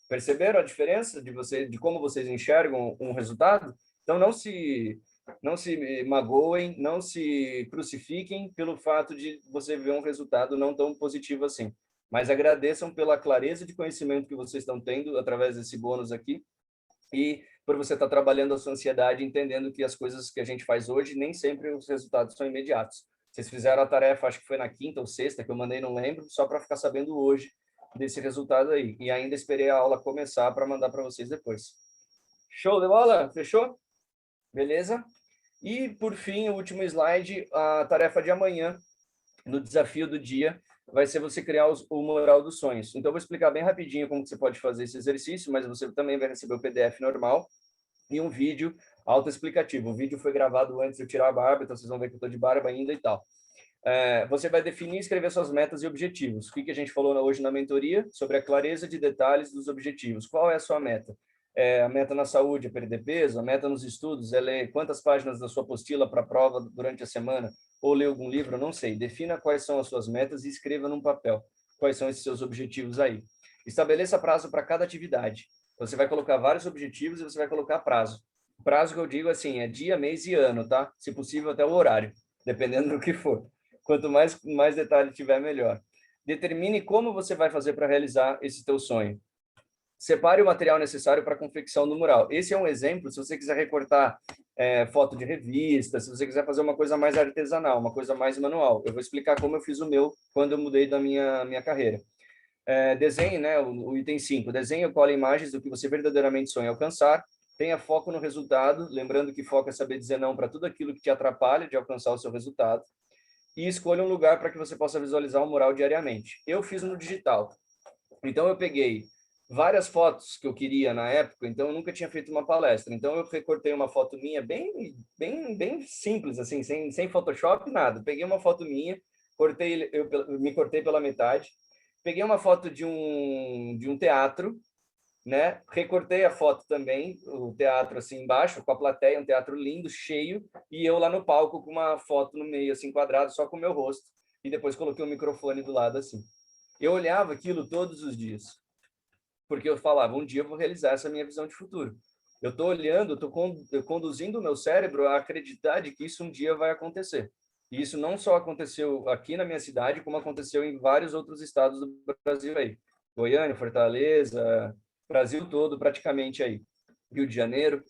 Perceberam a diferença de como vocês enxergam um resultado? Então, não se magoem, não se crucifiquem pelo fato de você ver um resultado não tão positivo assim. Mas agradeçam pela clareza de conhecimento que vocês estão tendo através desse bônus aqui e por você estar trabalhando a sua ansiedade, entendendo que as coisas que a gente faz hoje, nem sempre os resultados são imediatos. Vocês fizeram a tarefa, acho que foi na quinta ou sexta, que eu mandei, não lembro, só para ficar sabendo hoje desse resultado aí. E ainda esperei a aula começar para mandar para vocês depois. Show de bola? Fechou? Beleza? E, por fim, o último slide, a tarefa de amanhã, no desafio do dia, vai ser você criar o mural dos sonhos. Então, eu vou explicar bem rapidinho como você pode fazer esse exercício, mas você também vai receber o PDF normal e um vídeo autoexplicativo. O vídeo foi gravado antes de eu tirar a barba, então vocês vão ver que eu estou de barba ainda e tal. Você vai definir e escrever suas metas e objetivos. O que a gente falou hoje na mentoria? Sobre a clareza de detalhes dos objetivos. Qual é a sua meta? A meta na saúde é perder peso? A meta nos estudos é ler quantas páginas da sua apostila para a prova durante a semana? Ou ler algum livro? Não sei. Defina quais são as suas metas e escreva num papel quais são esses seus objetivos aí. Estabeleça prazo para cada atividade. Você vai colocar vários objetivos e você vai colocar prazo. Prazo que eu digo assim, é dia, mês e ano, tá? Se possível, até o horário, dependendo do que for. Quanto mais detalhe tiver, melhor. Determine como você vai fazer para realizar esse teu sonho. Separe o material necessário para a confecção do mural. Esse é um exemplo, se você quiser recortar foto de revista, se você quiser fazer uma coisa mais artesanal, uma coisa mais manual. Eu vou explicar como eu fiz o meu quando eu mudei da minha carreira. Desenhe, né, o item 5. Desenhe ou cole imagens do que você verdadeiramente sonha alcançar. Tenha foco no resultado, lembrando que foco é saber dizer não para tudo aquilo que te atrapalha de alcançar o seu resultado. E escolha um lugar para que você possa visualizar o mural diariamente. Eu fiz no digital. Então, eu peguei várias fotos que eu queria na época, então eu nunca tinha feito uma palestra. Então, eu recortei uma foto minha bem simples, assim, sem Photoshop, nada. Peguei uma foto minha, me cortei pela metade, peguei uma foto de um teatro, né? Recortei a foto também, o teatro assim embaixo, com a plateia, um teatro lindo, cheio, e eu lá no palco com uma foto no meio, assim, quadrado, só com o meu rosto. E depois coloquei um microfone do lado, assim. Eu olhava aquilo todos os dias, porque eu falava, um dia eu vou realizar essa minha visão de futuro. Eu estou olhando, estou conduzindo o meu cérebro a acreditar de que isso um dia vai acontecer. E isso não só aconteceu aqui na minha cidade, como aconteceu em vários outros estados do Brasil aí. Goiânia, Fortaleza, Brasil todo praticamente aí. Rio de Janeiro.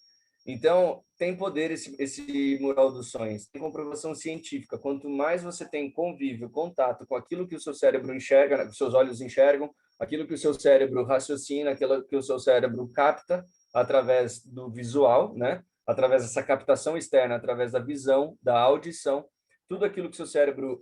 Então, tem poder esse mural dos sonhos. Tem comprovação científica. Quanto mais você tem convívio, contato com aquilo que o seu cérebro enxerga, que os seus olhos enxergam, aquilo que o seu cérebro raciocina, aquilo que o seu cérebro capta através do visual, né? Através dessa captação externa, através da visão, da audição, tudo aquilo que o seu cérebro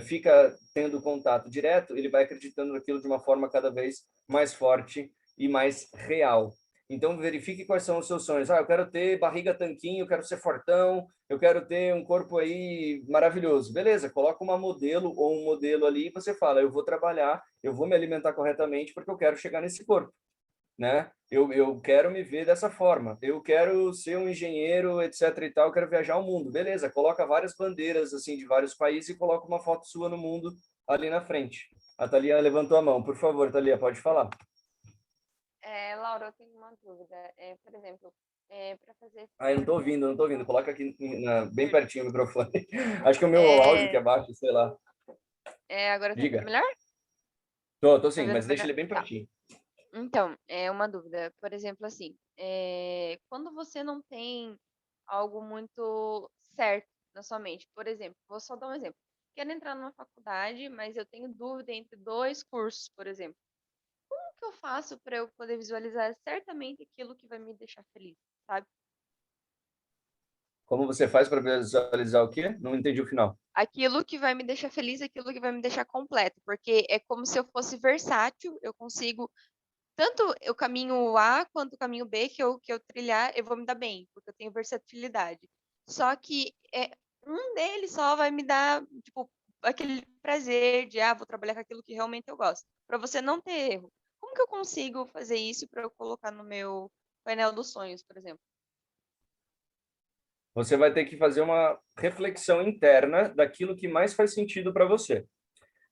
fica tendo contato direto, ele vai acreditando naquilo de uma forma cada vez mais forte e mais real. Então, verifique quais são os seus sonhos. Eu quero ter barriga tanquinho, eu quero ser fortão, eu quero ter um corpo aí maravilhoso. Beleza, coloca uma modelo ou um modelo ali e você fala, eu vou trabalhar, eu vou me alimentar corretamente porque eu quero chegar nesse corpo, né? Eu quero me ver dessa forma. Eu quero ser um engenheiro, etc e tal, eu quero viajar o mundo. Beleza, coloca várias bandeiras assim de vários países e coloca uma foto sua no mundo ali na frente. A Thalia levantou a mão. Por favor, Thalia, pode falar. Laura, eu tenho uma dúvida. Por exemplo, para fazer. Eu não tô ouvindo. Coloca aqui bem pertinho o microfone. Acho que é o meu áudio que é baixo, sei lá. Agora tá Diga. melhor? Tô Tá sim, vendo mas deixa melhor? ele bem pertinho. Então, é uma dúvida. Por exemplo, assim, quando você não tem algo muito certo na sua mente, por exemplo, vou só dar um exemplo. Quero entrar numa faculdade, mas eu tenho dúvida entre dois cursos, por exemplo. Como que eu faço para eu poder visualizar certamente aquilo que vai me deixar feliz, sabe? Como você faz para visualizar o quê? Não entendi o final. Aquilo que vai me deixar feliz, aquilo que vai me deixar completo, porque é como se eu fosse versátil, eu consigo tanto o caminho A quanto o caminho B que eu trilhar, eu vou me dar bem, porque eu tenho versatilidade. Só que um deles só vai me dar, tipo, aquele prazer de, vou trabalhar com aquilo que realmente eu gosto. Para você não ter erro. Como que eu consigo fazer isso para eu colocar no meu painel dos sonhos, por exemplo? Você vai ter que fazer uma reflexão interna daquilo que mais faz sentido para você.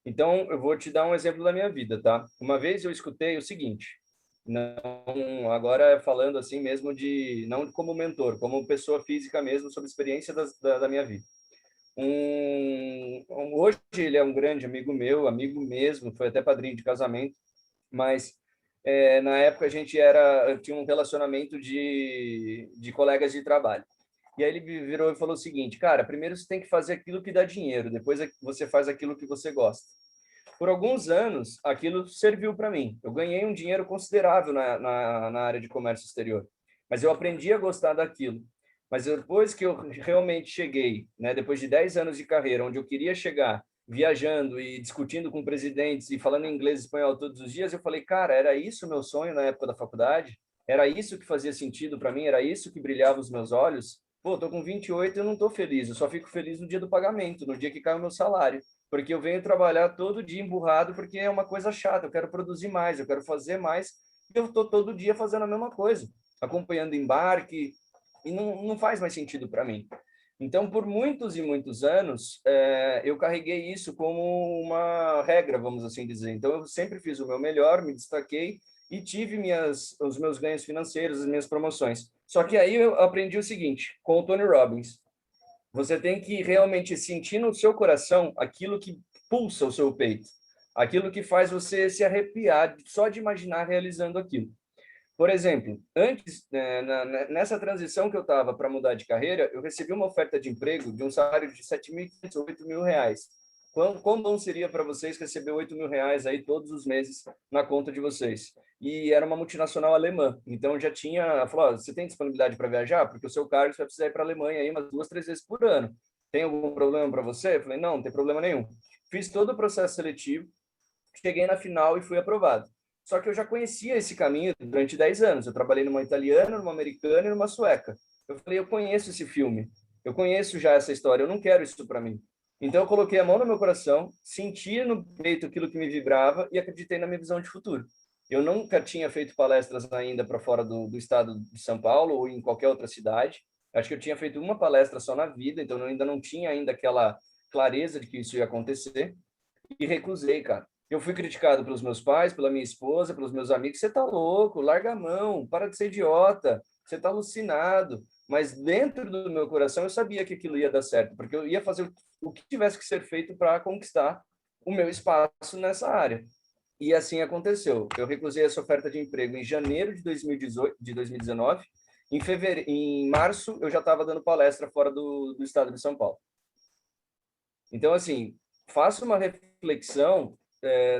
Então, eu vou te dar um exemplo da minha vida, tá? Uma vez eu escutei o seguinte, não, agora falando assim mesmo não como mentor, como pessoa física mesmo, sobre a experiência da minha vida. Hoje ele é um grande amigo meu, amigo mesmo, foi até padrinho de casamento, mas na época a gente tinha um relacionamento de colegas de trabalho. E aí ele virou e falou o seguinte, cara, primeiro você tem que fazer aquilo que dá dinheiro, depois você faz aquilo que você gosta. Por alguns anos, aquilo serviu para mim. Eu ganhei um dinheiro considerável na área de comércio exterior, mas eu aprendi a gostar daquilo. Mas depois que eu realmente cheguei, né, depois de 10 anos de carreira, onde eu queria chegar, viajando e discutindo com presidentes e falando inglês e espanhol todos os dias, eu falei, cara, era isso o meu sonho na época da faculdade? Era isso que fazia sentido para mim? Era isso que brilhava os meus olhos? Pô, tô com 28 e eu não tô feliz. Eu só fico feliz no dia do pagamento, no dia que cai o meu salário. Porque eu venho trabalhar todo dia emburrado porque é uma coisa chata. Eu quero produzir mais, eu quero fazer mais. E eu tô todo dia fazendo a mesma coisa, acompanhando embarque, e não faz mais sentido para mim. Então, por muitos e muitos anos, eu carreguei isso como uma regra, vamos assim dizer. Então, eu sempre fiz o meu melhor, me destaquei, e tive os meus ganhos financeiros, as minhas promoções. Só que aí eu aprendi o seguinte, com o Tony Robbins, você tem que realmente sentir no seu coração aquilo que pulsa o seu peito, aquilo que faz você se arrepiar só de imaginar realizando aquilo. Por exemplo, antes, nessa transição que eu estava para mudar de carreira, eu recebi uma oferta de emprego de um salário de R$7.500 ou R$8.000. Quão bom seria para vocês receber R$8.000 aí todos os meses na conta de vocês? E era uma multinacional alemã, então já tinha, falou, você tem disponibilidade para viajar? Porque o seu cargo você vai precisar ir para a Alemanha aí umas 2, 3 vezes por ano. Tem algum problema para você? Eu falei, não tem problema nenhum. Fiz todo o processo seletivo, cheguei na final e fui aprovado. Só que eu já conhecia esse caminho durante 10 anos. Eu trabalhei numa italiana, numa americana e numa sueca. Eu falei, eu conheço esse filme, eu conheço já essa história, eu não quero isso para mim. Então eu coloquei a mão no meu coração, senti no peito aquilo que me vibrava e acreditei na minha visão de futuro. Eu nunca tinha feito palestras ainda para fora do estado de São Paulo ou em qualquer outra cidade. Acho que eu tinha feito uma palestra só na vida, então eu ainda não tinha ainda aquela clareza de que isso ia acontecer e recusei, cara. Eu fui criticado pelos meus pais, pela minha esposa, pelos meus amigos. Você tá louco, larga a mão, para de ser idiota, você tá alucinado. Mas dentro do meu coração eu sabia que aquilo ia dar certo, porque eu ia fazer o que tivesse que ser feito para conquistar o meu espaço nessa área. E assim aconteceu. Eu recusei essa oferta de emprego em janeiro de 2019. Em março, eu já estava dando palestra fora do estado de São Paulo. Então, assim, faço uma reflexão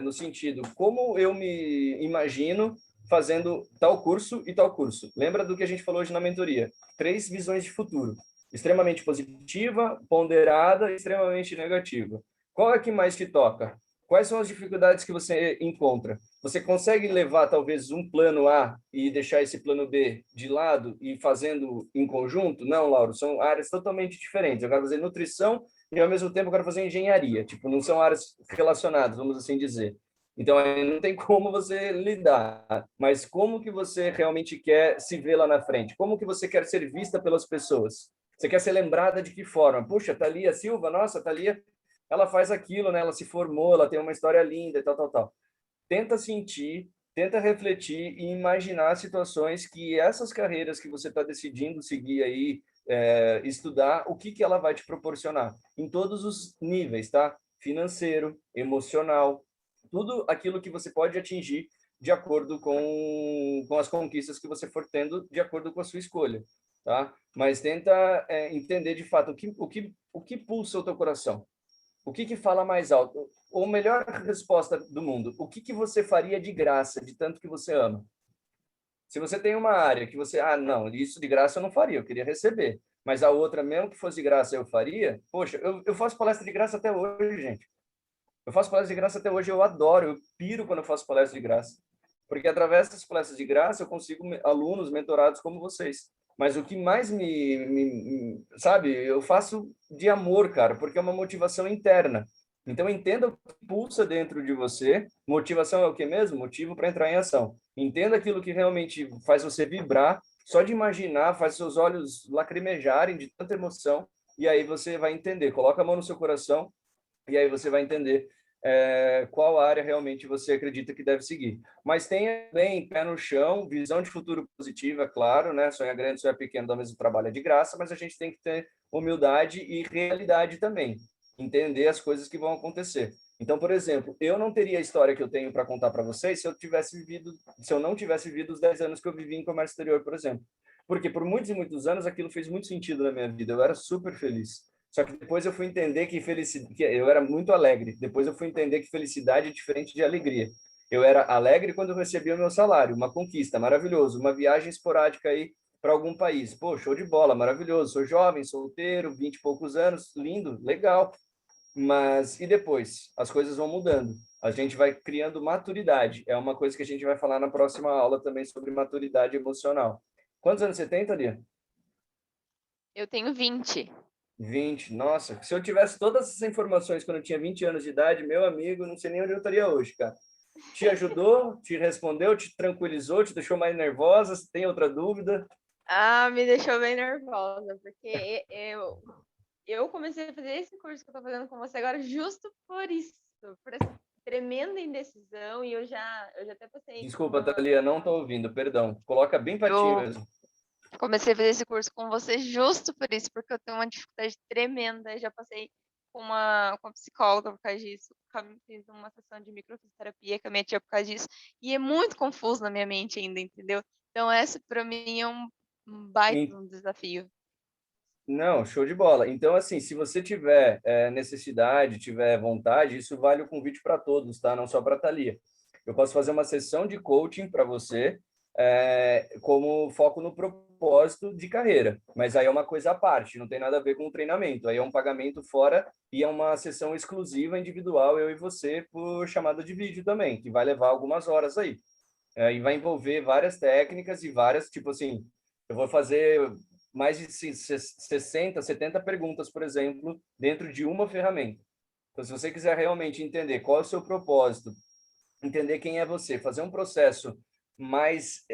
no sentido, como eu me imagino fazendo tal curso e tal curso. Lembra do que a gente falou hoje na mentoria? 3 visões de futuro. Extremamente positiva, ponderada e extremamente negativa. Qual é que mais te toca? Quais são as dificuldades que você encontra? Você consegue levar, talvez, um plano A e deixar esse plano B de lado e fazendo em conjunto? Não, Lauro, são áreas totalmente diferentes. Eu quero fazer nutrição e, ao mesmo tempo, eu quero fazer engenharia. Tipo, não são áreas relacionadas, vamos assim dizer. Então, aí não tem como você lidar. Mas como que você realmente quer se ver lá na frente? Como que você quer ser vista pelas pessoas? Você quer ser lembrada de que forma? Puxa, Thalia Silva, nossa, Thalia, ela faz aquilo, né? Ela se formou, ela tem uma história linda e tal, tal, tal. Tenta sentir, tenta refletir e imaginar situações que essas carreiras que você está decidindo seguir aí, estudar, o que ela vai te proporcionar em todos os níveis, tá? Financeiro, emocional, tudo aquilo que você pode atingir de acordo com as conquistas que você for tendo, de acordo com a sua escolha, tá? Mas tenta entender de fato o que pulsa o teu coração. O que fala mais alto? Ou melhor resposta do mundo, o que você faria de graça, de tanto que você ama? Se você tem uma área que você, não, isso de graça eu não faria, eu queria receber. Mas a outra, mesmo que fosse de graça, eu faria. Poxa, eu faço palestra de graça até hoje, gente. Eu faço palestra de graça até hoje, eu adoro, eu piro quando eu faço palestra de graça. Porque através dessas palestras de graça eu consigo alunos mentorados como vocês. Mas o que mais sabe, eu faço de amor, cara, porque é uma motivação interna. Então entenda o que pulsa dentro de você. Motivação é o que mesmo? Motivo para entrar em ação. Entenda aquilo que realmente faz você vibrar. Só de imaginar, faz seus olhos lacrimejarem de tanta emoção. E aí você vai entender. Coloca a mão no seu coração e aí você vai entender qual área realmente você acredita que deve seguir. Mas tenha bem pé no chão, visão de futuro positiva, claro, né? Sonhar grande, sonhar pequeno, dá o mesmo trabalho é de graça, mas a gente tem que ter humildade e realidade também, entender as coisas que vão acontecer. Então, por exemplo, eu não teria a história que eu tenho para contar para vocês se eu não tivesse vivido os 10 anos que eu vivi em comércio exterior, por exemplo. Porque por muitos e muitos anos aquilo fez muito sentido na minha vida, eu era super feliz. Só que depois eu fui entender que eu era muito alegre. Depois eu fui entender que felicidade é diferente de alegria. Eu era alegre quando eu recebia o meu salário, uma conquista, maravilhoso, uma viagem esporádica aí para algum país. Pô, show de bola, maravilhoso. Sou jovem, solteiro, 20 e poucos anos, lindo, legal. Mas e depois? As coisas vão mudando. A gente vai criando maturidade. É uma coisa que a gente vai falar na próxima aula também sobre maturidade emocional. Quantos anos você tem, Thalia? Eu tenho 20. 20, nossa, se eu tivesse todas essas informações quando eu tinha 20 anos de idade, meu amigo, não sei nem onde eu estaria hoje, cara. Te ajudou, te respondeu, te tranquilizou, te deixou mais nervosa? Tem outra dúvida? Me deixou bem nervosa, porque eu comecei a fazer esse curso que eu tô fazendo com você agora justo por isso, por essa tremenda indecisão e eu já até passei. Desculpa, Thalia, não estou ouvindo, perdão. Coloca bem para ti Eu mesmo. comecei a fazer esse curso com você justo por isso, porque eu tenho uma dificuldade tremenda. Já passei com uma psicóloga por causa disso. Fiz uma sessão de microfisioterapia com a minha tia por causa disso. E é muito confuso na minha mente ainda, entendeu? Então, essa para mim é um baita desafio. Não, show de bola. Então, assim, se você tiver necessidade, tiver vontade, isso vale o convite para todos, tá? Não só para a Thalia. Eu posso fazer uma sessão de coaching para você, como foco no propósito de carreira. Mas aí é uma coisa à parte, não tem nada a ver com o treinamento. Aí é um pagamento fora e é uma sessão exclusiva, individual, eu e você, por chamada de vídeo também, que vai levar algumas horas aí. E vai envolver várias técnicas e várias, tipo assim, eu vou fazer mais de 60, 70 perguntas, por exemplo, dentro de uma ferramenta. Então, se você quiser realmente entender qual é o seu propósito, entender quem é você, fazer um processo mais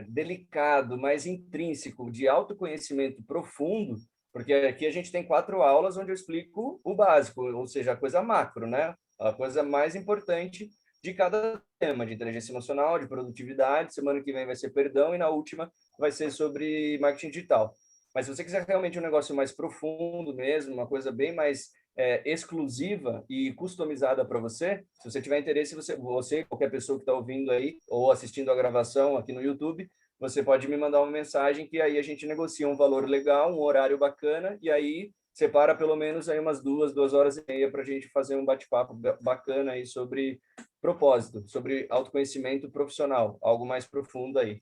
delicado, mais intrínseco, de autoconhecimento profundo, porque aqui a gente tem 4 aulas onde eu explico o básico, ou seja, a coisa macro, né? A coisa mais importante de cada tema, de inteligência emocional, de produtividade. Semana que vem vai ser perdão e na última vai ser sobre marketing digital. Mas se você quiser realmente um negócio mais profundo mesmo, uma coisa bem mais exclusiva e customizada para você, se você tiver interesse, você qualquer pessoa que está ouvindo aí ou assistindo a gravação aqui no YouTube, você pode me mandar uma mensagem que aí a gente negocia um valor legal, um horário bacana, e aí separa pelo menos aí umas 2 horas e meia para a gente fazer um bate-papo bacana aí sobre propósito, sobre autoconhecimento profissional, algo mais profundo aí.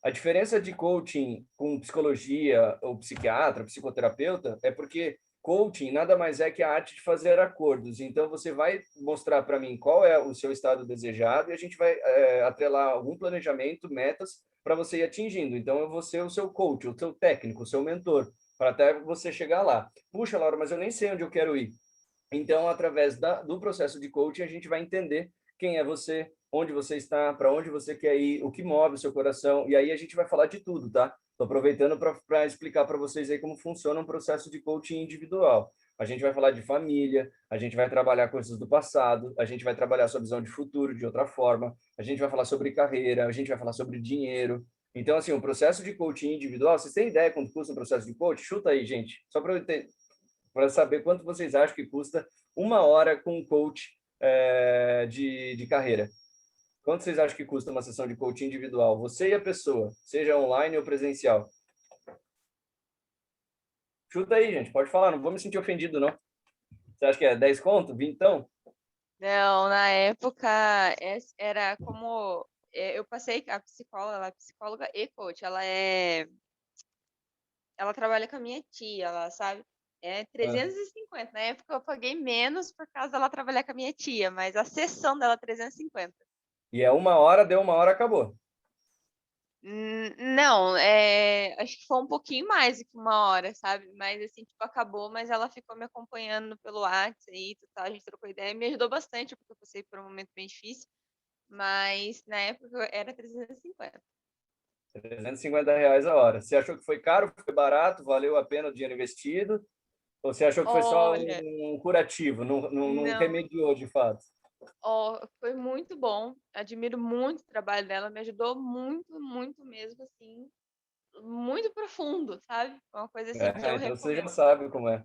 A diferença de coaching com psicologia ou psiquiatra, psicoterapeuta, é porque coaching nada mais é que a arte de fazer acordos. Então, você vai mostrar para mim qual é o seu estado desejado e a gente vai atrelar algum planejamento, metas, para você ir atingindo. Então, eu vou ser o seu coach, o seu técnico, o seu mentor, para até você chegar lá. Puxa, Laura, mas eu nem sei onde eu quero ir. Então, através do processo de coaching, a gente vai entender quem é você, onde você está, para onde você quer ir, o que move o seu coração, e aí a gente vai falar de tudo, tá? Estou aproveitando para explicar para vocês aí como funciona um processo de coaching individual. A gente vai falar de família, a gente vai trabalhar coisas do passado, a gente vai trabalhar sua visão de futuro de outra forma, a gente vai falar sobre carreira, a gente vai falar sobre dinheiro. Então, assim, o processo de coaching individual, vocês têm ideia quanto custa um processo de coaching? Chuta aí, gente, só para saber quanto vocês acham que custa 1 hora com um coach de carreira. Quanto vocês acham que custa uma sessão de coaching individual? Você e a pessoa, seja online ou presencial. Chuta aí, gente. Pode falar, não vou me sentir ofendido, não. Você acha que é 10 conto? 20 então? Não, na época era como eu passei a psicóloga, ela é psicóloga e coach, ela trabalha com a minha tia, ela sabe? É 350. Na época eu paguei menos por causa dela trabalhar com a minha tia, mas a sessão dela é 350. E é 1 hora, deu 1 hora, acabou. Não, acho que foi um pouquinho mais do que 1 hora, sabe? Mas assim, tipo, acabou, mas ela ficou me acompanhando pelo WhatsApp e tal, a gente trocou ideia, me ajudou bastante, porque eu passei por um momento bem difícil, mas na época era 350. R$ 350 a hora. Você achou que foi caro, foi barato, valeu a pena o dinheiro investido? Ou você achou que foi só Olha, um curativo, não não, remediou de fato? foi muito bom, admiro muito o trabalho dela, me ajudou muito, muito mesmo, assim, muito profundo, sabe? Foi uma coisa assim que eu Então você já recomendo, sabe como é.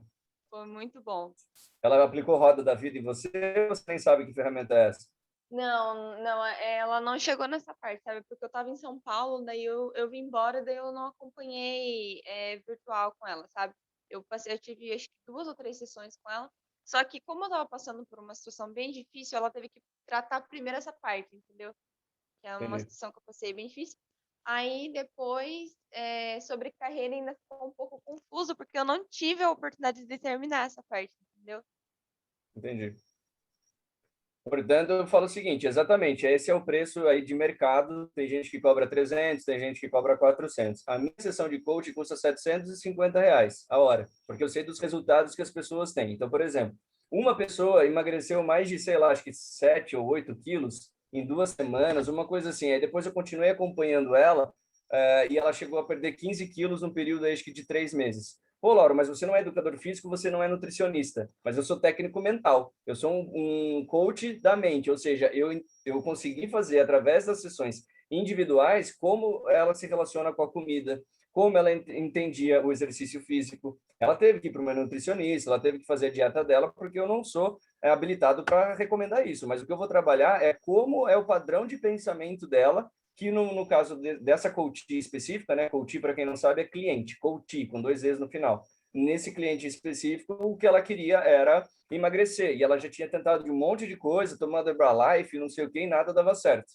foi muito bom. Ela aplicou roda da vida em você, ou você nem sabe que ferramenta é essa? Não, não, ela não chegou nessa parte, sabe? Porque eu tava em São Paulo, daí eu vim embora, daí eu não acompanhei virtual com ela, sabe? Eu tive acho que 2 ou 3 sessões com ela, só que como eu tava passando por uma situação bem difícil, ela teve que tratar primeiro essa parte, entendeu? Que é uma Entendi. situação que eu passei bem difícil. Aí depois, sobre carreira ainda ficou um pouco confuso, porque eu não tive a oportunidade de terminar essa parte, entendeu? Entendi. Portanto, eu falo o seguinte, exatamente, esse é o preço aí de mercado, tem gente que cobra 300, tem gente que cobra 400. A minha sessão de coaching custa R$ 750 a hora, porque eu sei dos resultados que as pessoas têm. Então, por exemplo, uma pessoa emagreceu mais de, sei lá, acho que 7 ou 8 quilos em 2 semanas, uma coisa assim. Aí depois eu continuei acompanhando ela e ela chegou a perder 15 quilos num período, acho que de 3 meses. Pô, Laura, mas você não é educador físico, você não é nutricionista, mas eu sou técnico mental, eu sou um coach da mente, ou seja, eu consegui fazer, através das sessões individuais, como ela se relaciona com a comida, como ela entendia o exercício físico. Ela teve que ir para uma nutricionista, ela teve que fazer a dieta dela, porque eu não sou habilitado para recomendar isso, mas o que eu vou trabalhar é como é o padrão de pensamento dela, que no caso dessa coach específica, né? Coach, para quem não sabe, é cliente, coach, com 2 E's no final. Nesse cliente específico, o que ela queria era emagrecer, e ela já tinha tentado de um monte de coisa, tomado Herbalife, não sei o que, e nada dava certo.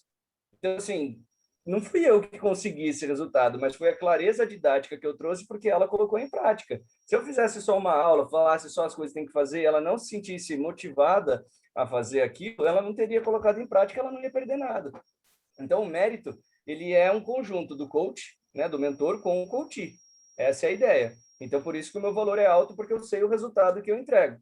Então, assim, não fui eu que consegui esse resultado, mas foi a clareza didática que eu trouxe porque ela colocou em prática. Se eu fizesse só uma aula, falasse só as coisas que tem que fazer, e ela não se sentisse motivada a fazer aquilo, ela não teria colocado em prática, ela não ia perder nada. Então, o mérito, ele é um conjunto do coach, né, do mentor com o coach. Essa é a ideia. Então, por isso que o meu valor é alto, porque eu sei o resultado que eu entrego.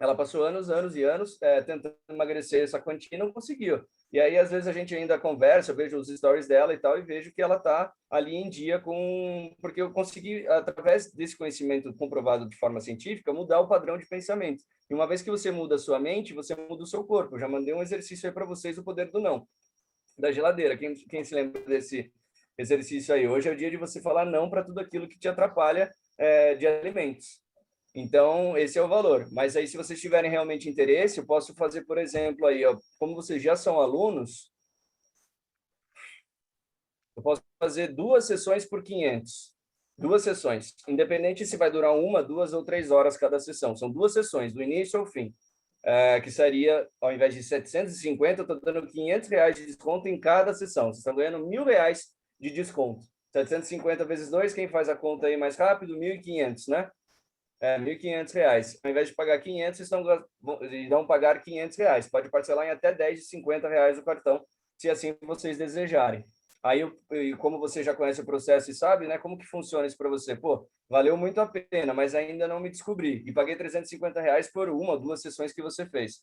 Ela passou anos, anos e anos tentando emagrecer essa quantia e não conseguiu. E aí, às vezes, a gente ainda conversa, eu vejo os stories dela e tal, e vejo que ela está ali em dia com... Porque eu consegui, através desse conhecimento comprovado de forma científica, mudar o padrão de pensamento. E uma vez que você muda a sua mente, você muda o seu corpo. Eu já mandei um exercício aí para vocês, o poder do não, da geladeira. Quem se lembra desse exercício aí? Hoje é o dia de você falar não para tudo aquilo que te atrapalha de alimentos. Então, esse é o valor. Mas aí, se vocês tiverem realmente interesse, eu posso fazer, por exemplo, aí, ó, como vocês já são alunos, eu posso fazer 2 sessões por 500. 2 sessões. Independente se vai durar 1, 2 ou 3 horas cada sessão. São 2 sessões, do início ao fim. Que seria, ao invés de 750, eu estou dando R$ 500 de desconto em cada sessão. Vocês estão ganhando R$ 1.000 de desconto. 750 vezes 2, quem faz a conta aí mais rápido? 1.500, né? R$ 1.500. Ao invés de pagar 500, vocês irão pagar R$ 500. Pode parcelar em até 10 de R$ 50 o cartão, se assim vocês desejarem. Aí, como você já conhece o processo e sabe, né, como que funciona isso para você? Pô, valeu muito a pena, mas ainda não me descobri. E paguei R$ 350 por 1 ou 2 sessões que você fez.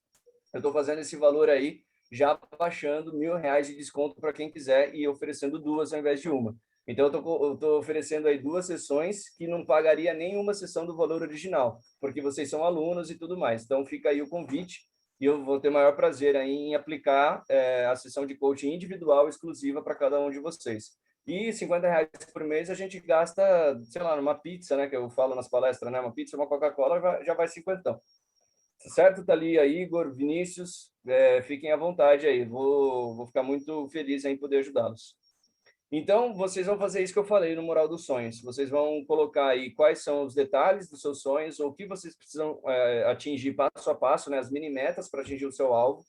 Eu estou fazendo esse valor aí, já baixando R$ 1.000 de desconto para quem quiser e oferecendo 2 ao invés de uma. Então, eu estou oferecendo aí 2 sessões que não pagaria nenhuma sessão do valor original, porque vocês são alunos e tudo mais. Então, fica aí o convite e eu vou ter maior prazer aí em aplicar a sessão de coaching individual exclusiva para cada um de vocês. E R$ 50 por mês a gente gasta, sei lá, numa pizza, né, que eu falo nas palestras, né, uma pizza, uma Coca-Cola já vai 50. Certo, Thalia, Igor, Vinícius, fiquem à vontade aí. Vou ficar muito feliz em poder ajudá-los. Então, vocês vão fazer isso que eu falei no Mural dos Sonhos. Vocês vão colocar aí quais são os detalhes dos seus sonhos, ou o que vocês precisam atingir passo a passo, né, as mini metas para atingir o seu alvo.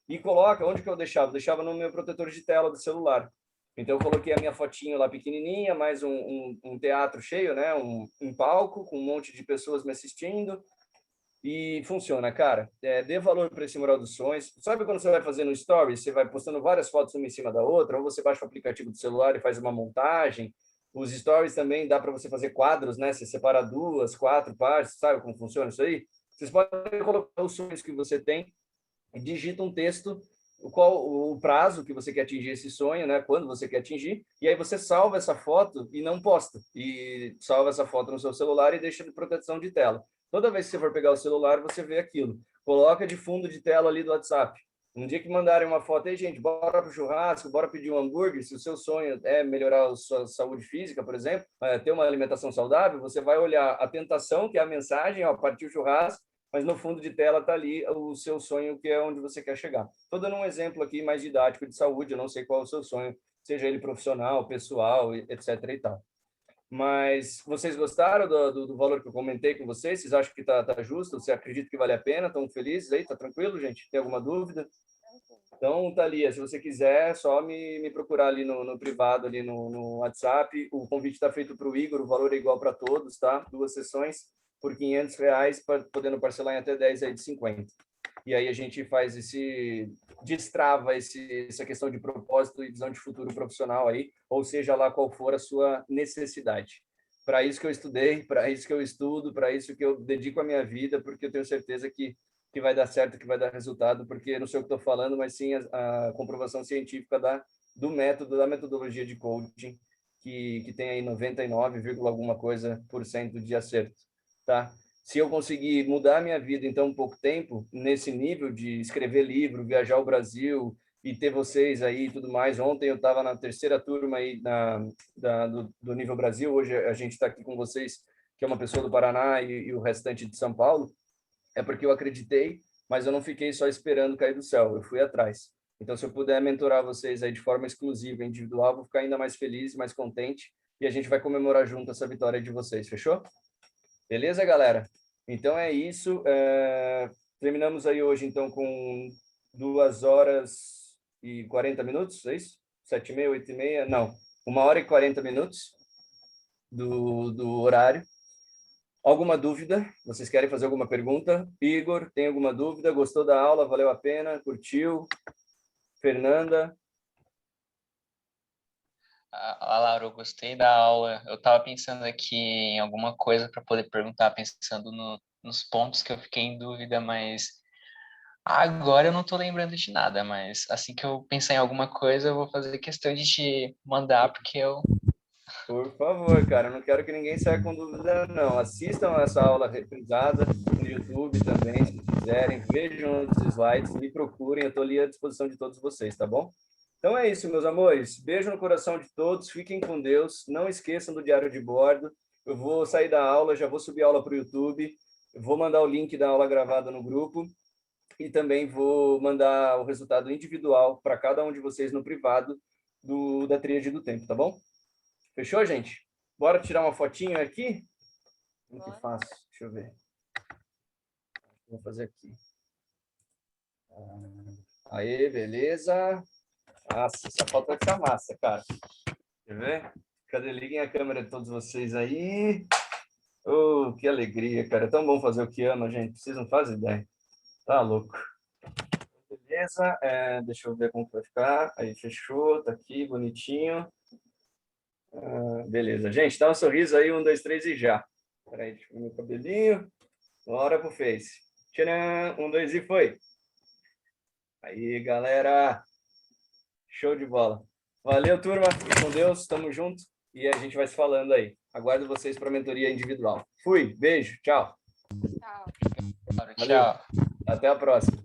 E coloca, onde que eu deixava? Eu deixava no meu protetor de tela do celular. Então, eu coloquei a minha fotinho lá pequenininha, mais um teatro cheio, né, um palco com um monte de pessoas me assistindo. E funciona, cara. Dê valor para esse Mural dos Sonhos. Sabe quando você vai fazendo um story, você vai postando várias fotos uma em cima da outra, ou você baixa o aplicativo do celular e faz uma montagem. Os stories também dá para você fazer quadros, né? Você separa 2, 4 partes, sabe como funciona isso aí? Vocês podem colocar os sonhos que você tem e digita um texto, o prazo que você quer atingir esse sonho, né? Quando você quer atingir, e aí você salva essa foto e não posta. E salva essa foto no seu celular e deixa de proteção de tela. Toda vez que você for pegar o celular, você vê aquilo. Coloca de fundo de tela ali do WhatsApp. Um dia que mandarem uma foto aí, gente, bora pro churrasco, bora pedir um hambúrguer. Se o seu sonho é melhorar a sua saúde física, por exemplo, ter uma alimentação saudável, você vai olhar a tentação, que é a mensagem, ó, partiu o churrasco, mas no fundo de tela está ali o seu sonho, que é onde você quer chegar. Estou dando um exemplo aqui mais didático de saúde, eu não sei qual é o seu sonho, seja ele profissional, pessoal, etc. e tal. Mas vocês gostaram do valor que eu comentei com vocês? Vocês acham que está justo? Você acredita que vale a pena? Estão felizes aí? Está tranquilo, gente? Tem alguma dúvida? Então, Thalia, se você quiser, é só me procurar ali no privado, ali no WhatsApp. O convite está feito para o Igor, o valor é igual para todos, tá? 2 sessões por R$ 500, podendo parcelar em até 10 aí de 50. E aí a gente faz destrava essa questão de propósito e visão de futuro profissional aí, ou seja lá qual for a sua necessidade. Para isso que eu estudei, para isso que eu estudo, para isso que eu dedico a minha vida, porque eu tenho certeza que vai dar certo, que vai dar resultado, porque não sei o que estou falando, mas sim a comprovação científica do método, da metodologia de coaching, que tem aí 99, alguma coisa por cento de acerto, tá? Se eu conseguir mudar a minha vida em tão pouco tempo, nesse nível de escrever livro, viajar ao Brasil e ter vocês aí e tudo mais. Ontem eu estava na terceira turma aí do Nível Brasil, hoje a gente está aqui com vocês, que é uma pessoa do Paraná e o restante de São Paulo, é porque eu acreditei, mas eu não fiquei só esperando cair do céu, eu fui atrás. Então, se eu puder mentorar vocês aí de forma exclusiva, individual, vou ficar ainda mais feliz, mais contente, e a gente vai comemorar junto essa vitória de vocês, fechou? Beleza, galera? Então é isso. Terminamos aí hoje, então, com 2h40, é isso? 7h30, 8h30? Não, 1h40 do horário. Alguma dúvida? Vocês querem fazer alguma pergunta? Igor, tem alguma dúvida? Gostou da aula? Valeu a pena? Curtiu? Fernanda? Laura, eu gostei da aula. Eu estava pensando aqui em alguma coisa para poder perguntar, pensando nos pontos que eu fiquei em dúvida, mas agora eu não estou lembrando de nada. Mas assim que eu pensar em alguma coisa, eu vou fazer questão de te mandar, porque eu... Por favor, cara, eu não quero que ninguém saia com dúvida, não. Assistam essa aula reprisada no YouTube também, se quiserem. Vejam os slides, me procurem, eu estou ali à disposição de todos vocês, tá bom? Então é isso, meus amores. Beijo no coração de todos, fiquem com Deus. Não esqueçam do diário de bordo. Eu vou sair da aula, já vou subir a aula para o YouTube. Vou mandar o link da aula gravada no grupo. E também vou mandar o resultado individual para cada um de vocês no privado da Tríade do Tempo, tá bom? Fechou, gente? Bora tirar uma fotinho aqui? Como que faço? Deixa eu ver. Vou fazer aqui. Aê, beleza. Nossa, essa foto vai ficar massa, cara. Quer ver? Cadê? Liguem a câmera de todos vocês aí. Oh, que alegria, cara. É tão bom fazer o que ama, gente. Vocês não fazem ideia. Tá louco. Beleza. Deixa eu ver como vai ficar. Aí, fechou. Tá aqui, bonitinho. Beleza. Gente, dá um sorriso aí. 1, 2, 3 e já. Peraí, deixa eu ver meu cabelinho. Bora pro Face. Tcharam! 1, 2 e foi. Aí, galera. Show de bola. Valeu, turma. Fique com Deus. Tamo junto. E a gente vai se falando aí. Aguardo vocês para a mentoria individual. Fui. Beijo. Tchau. Tchau. Valeu. Até a próxima.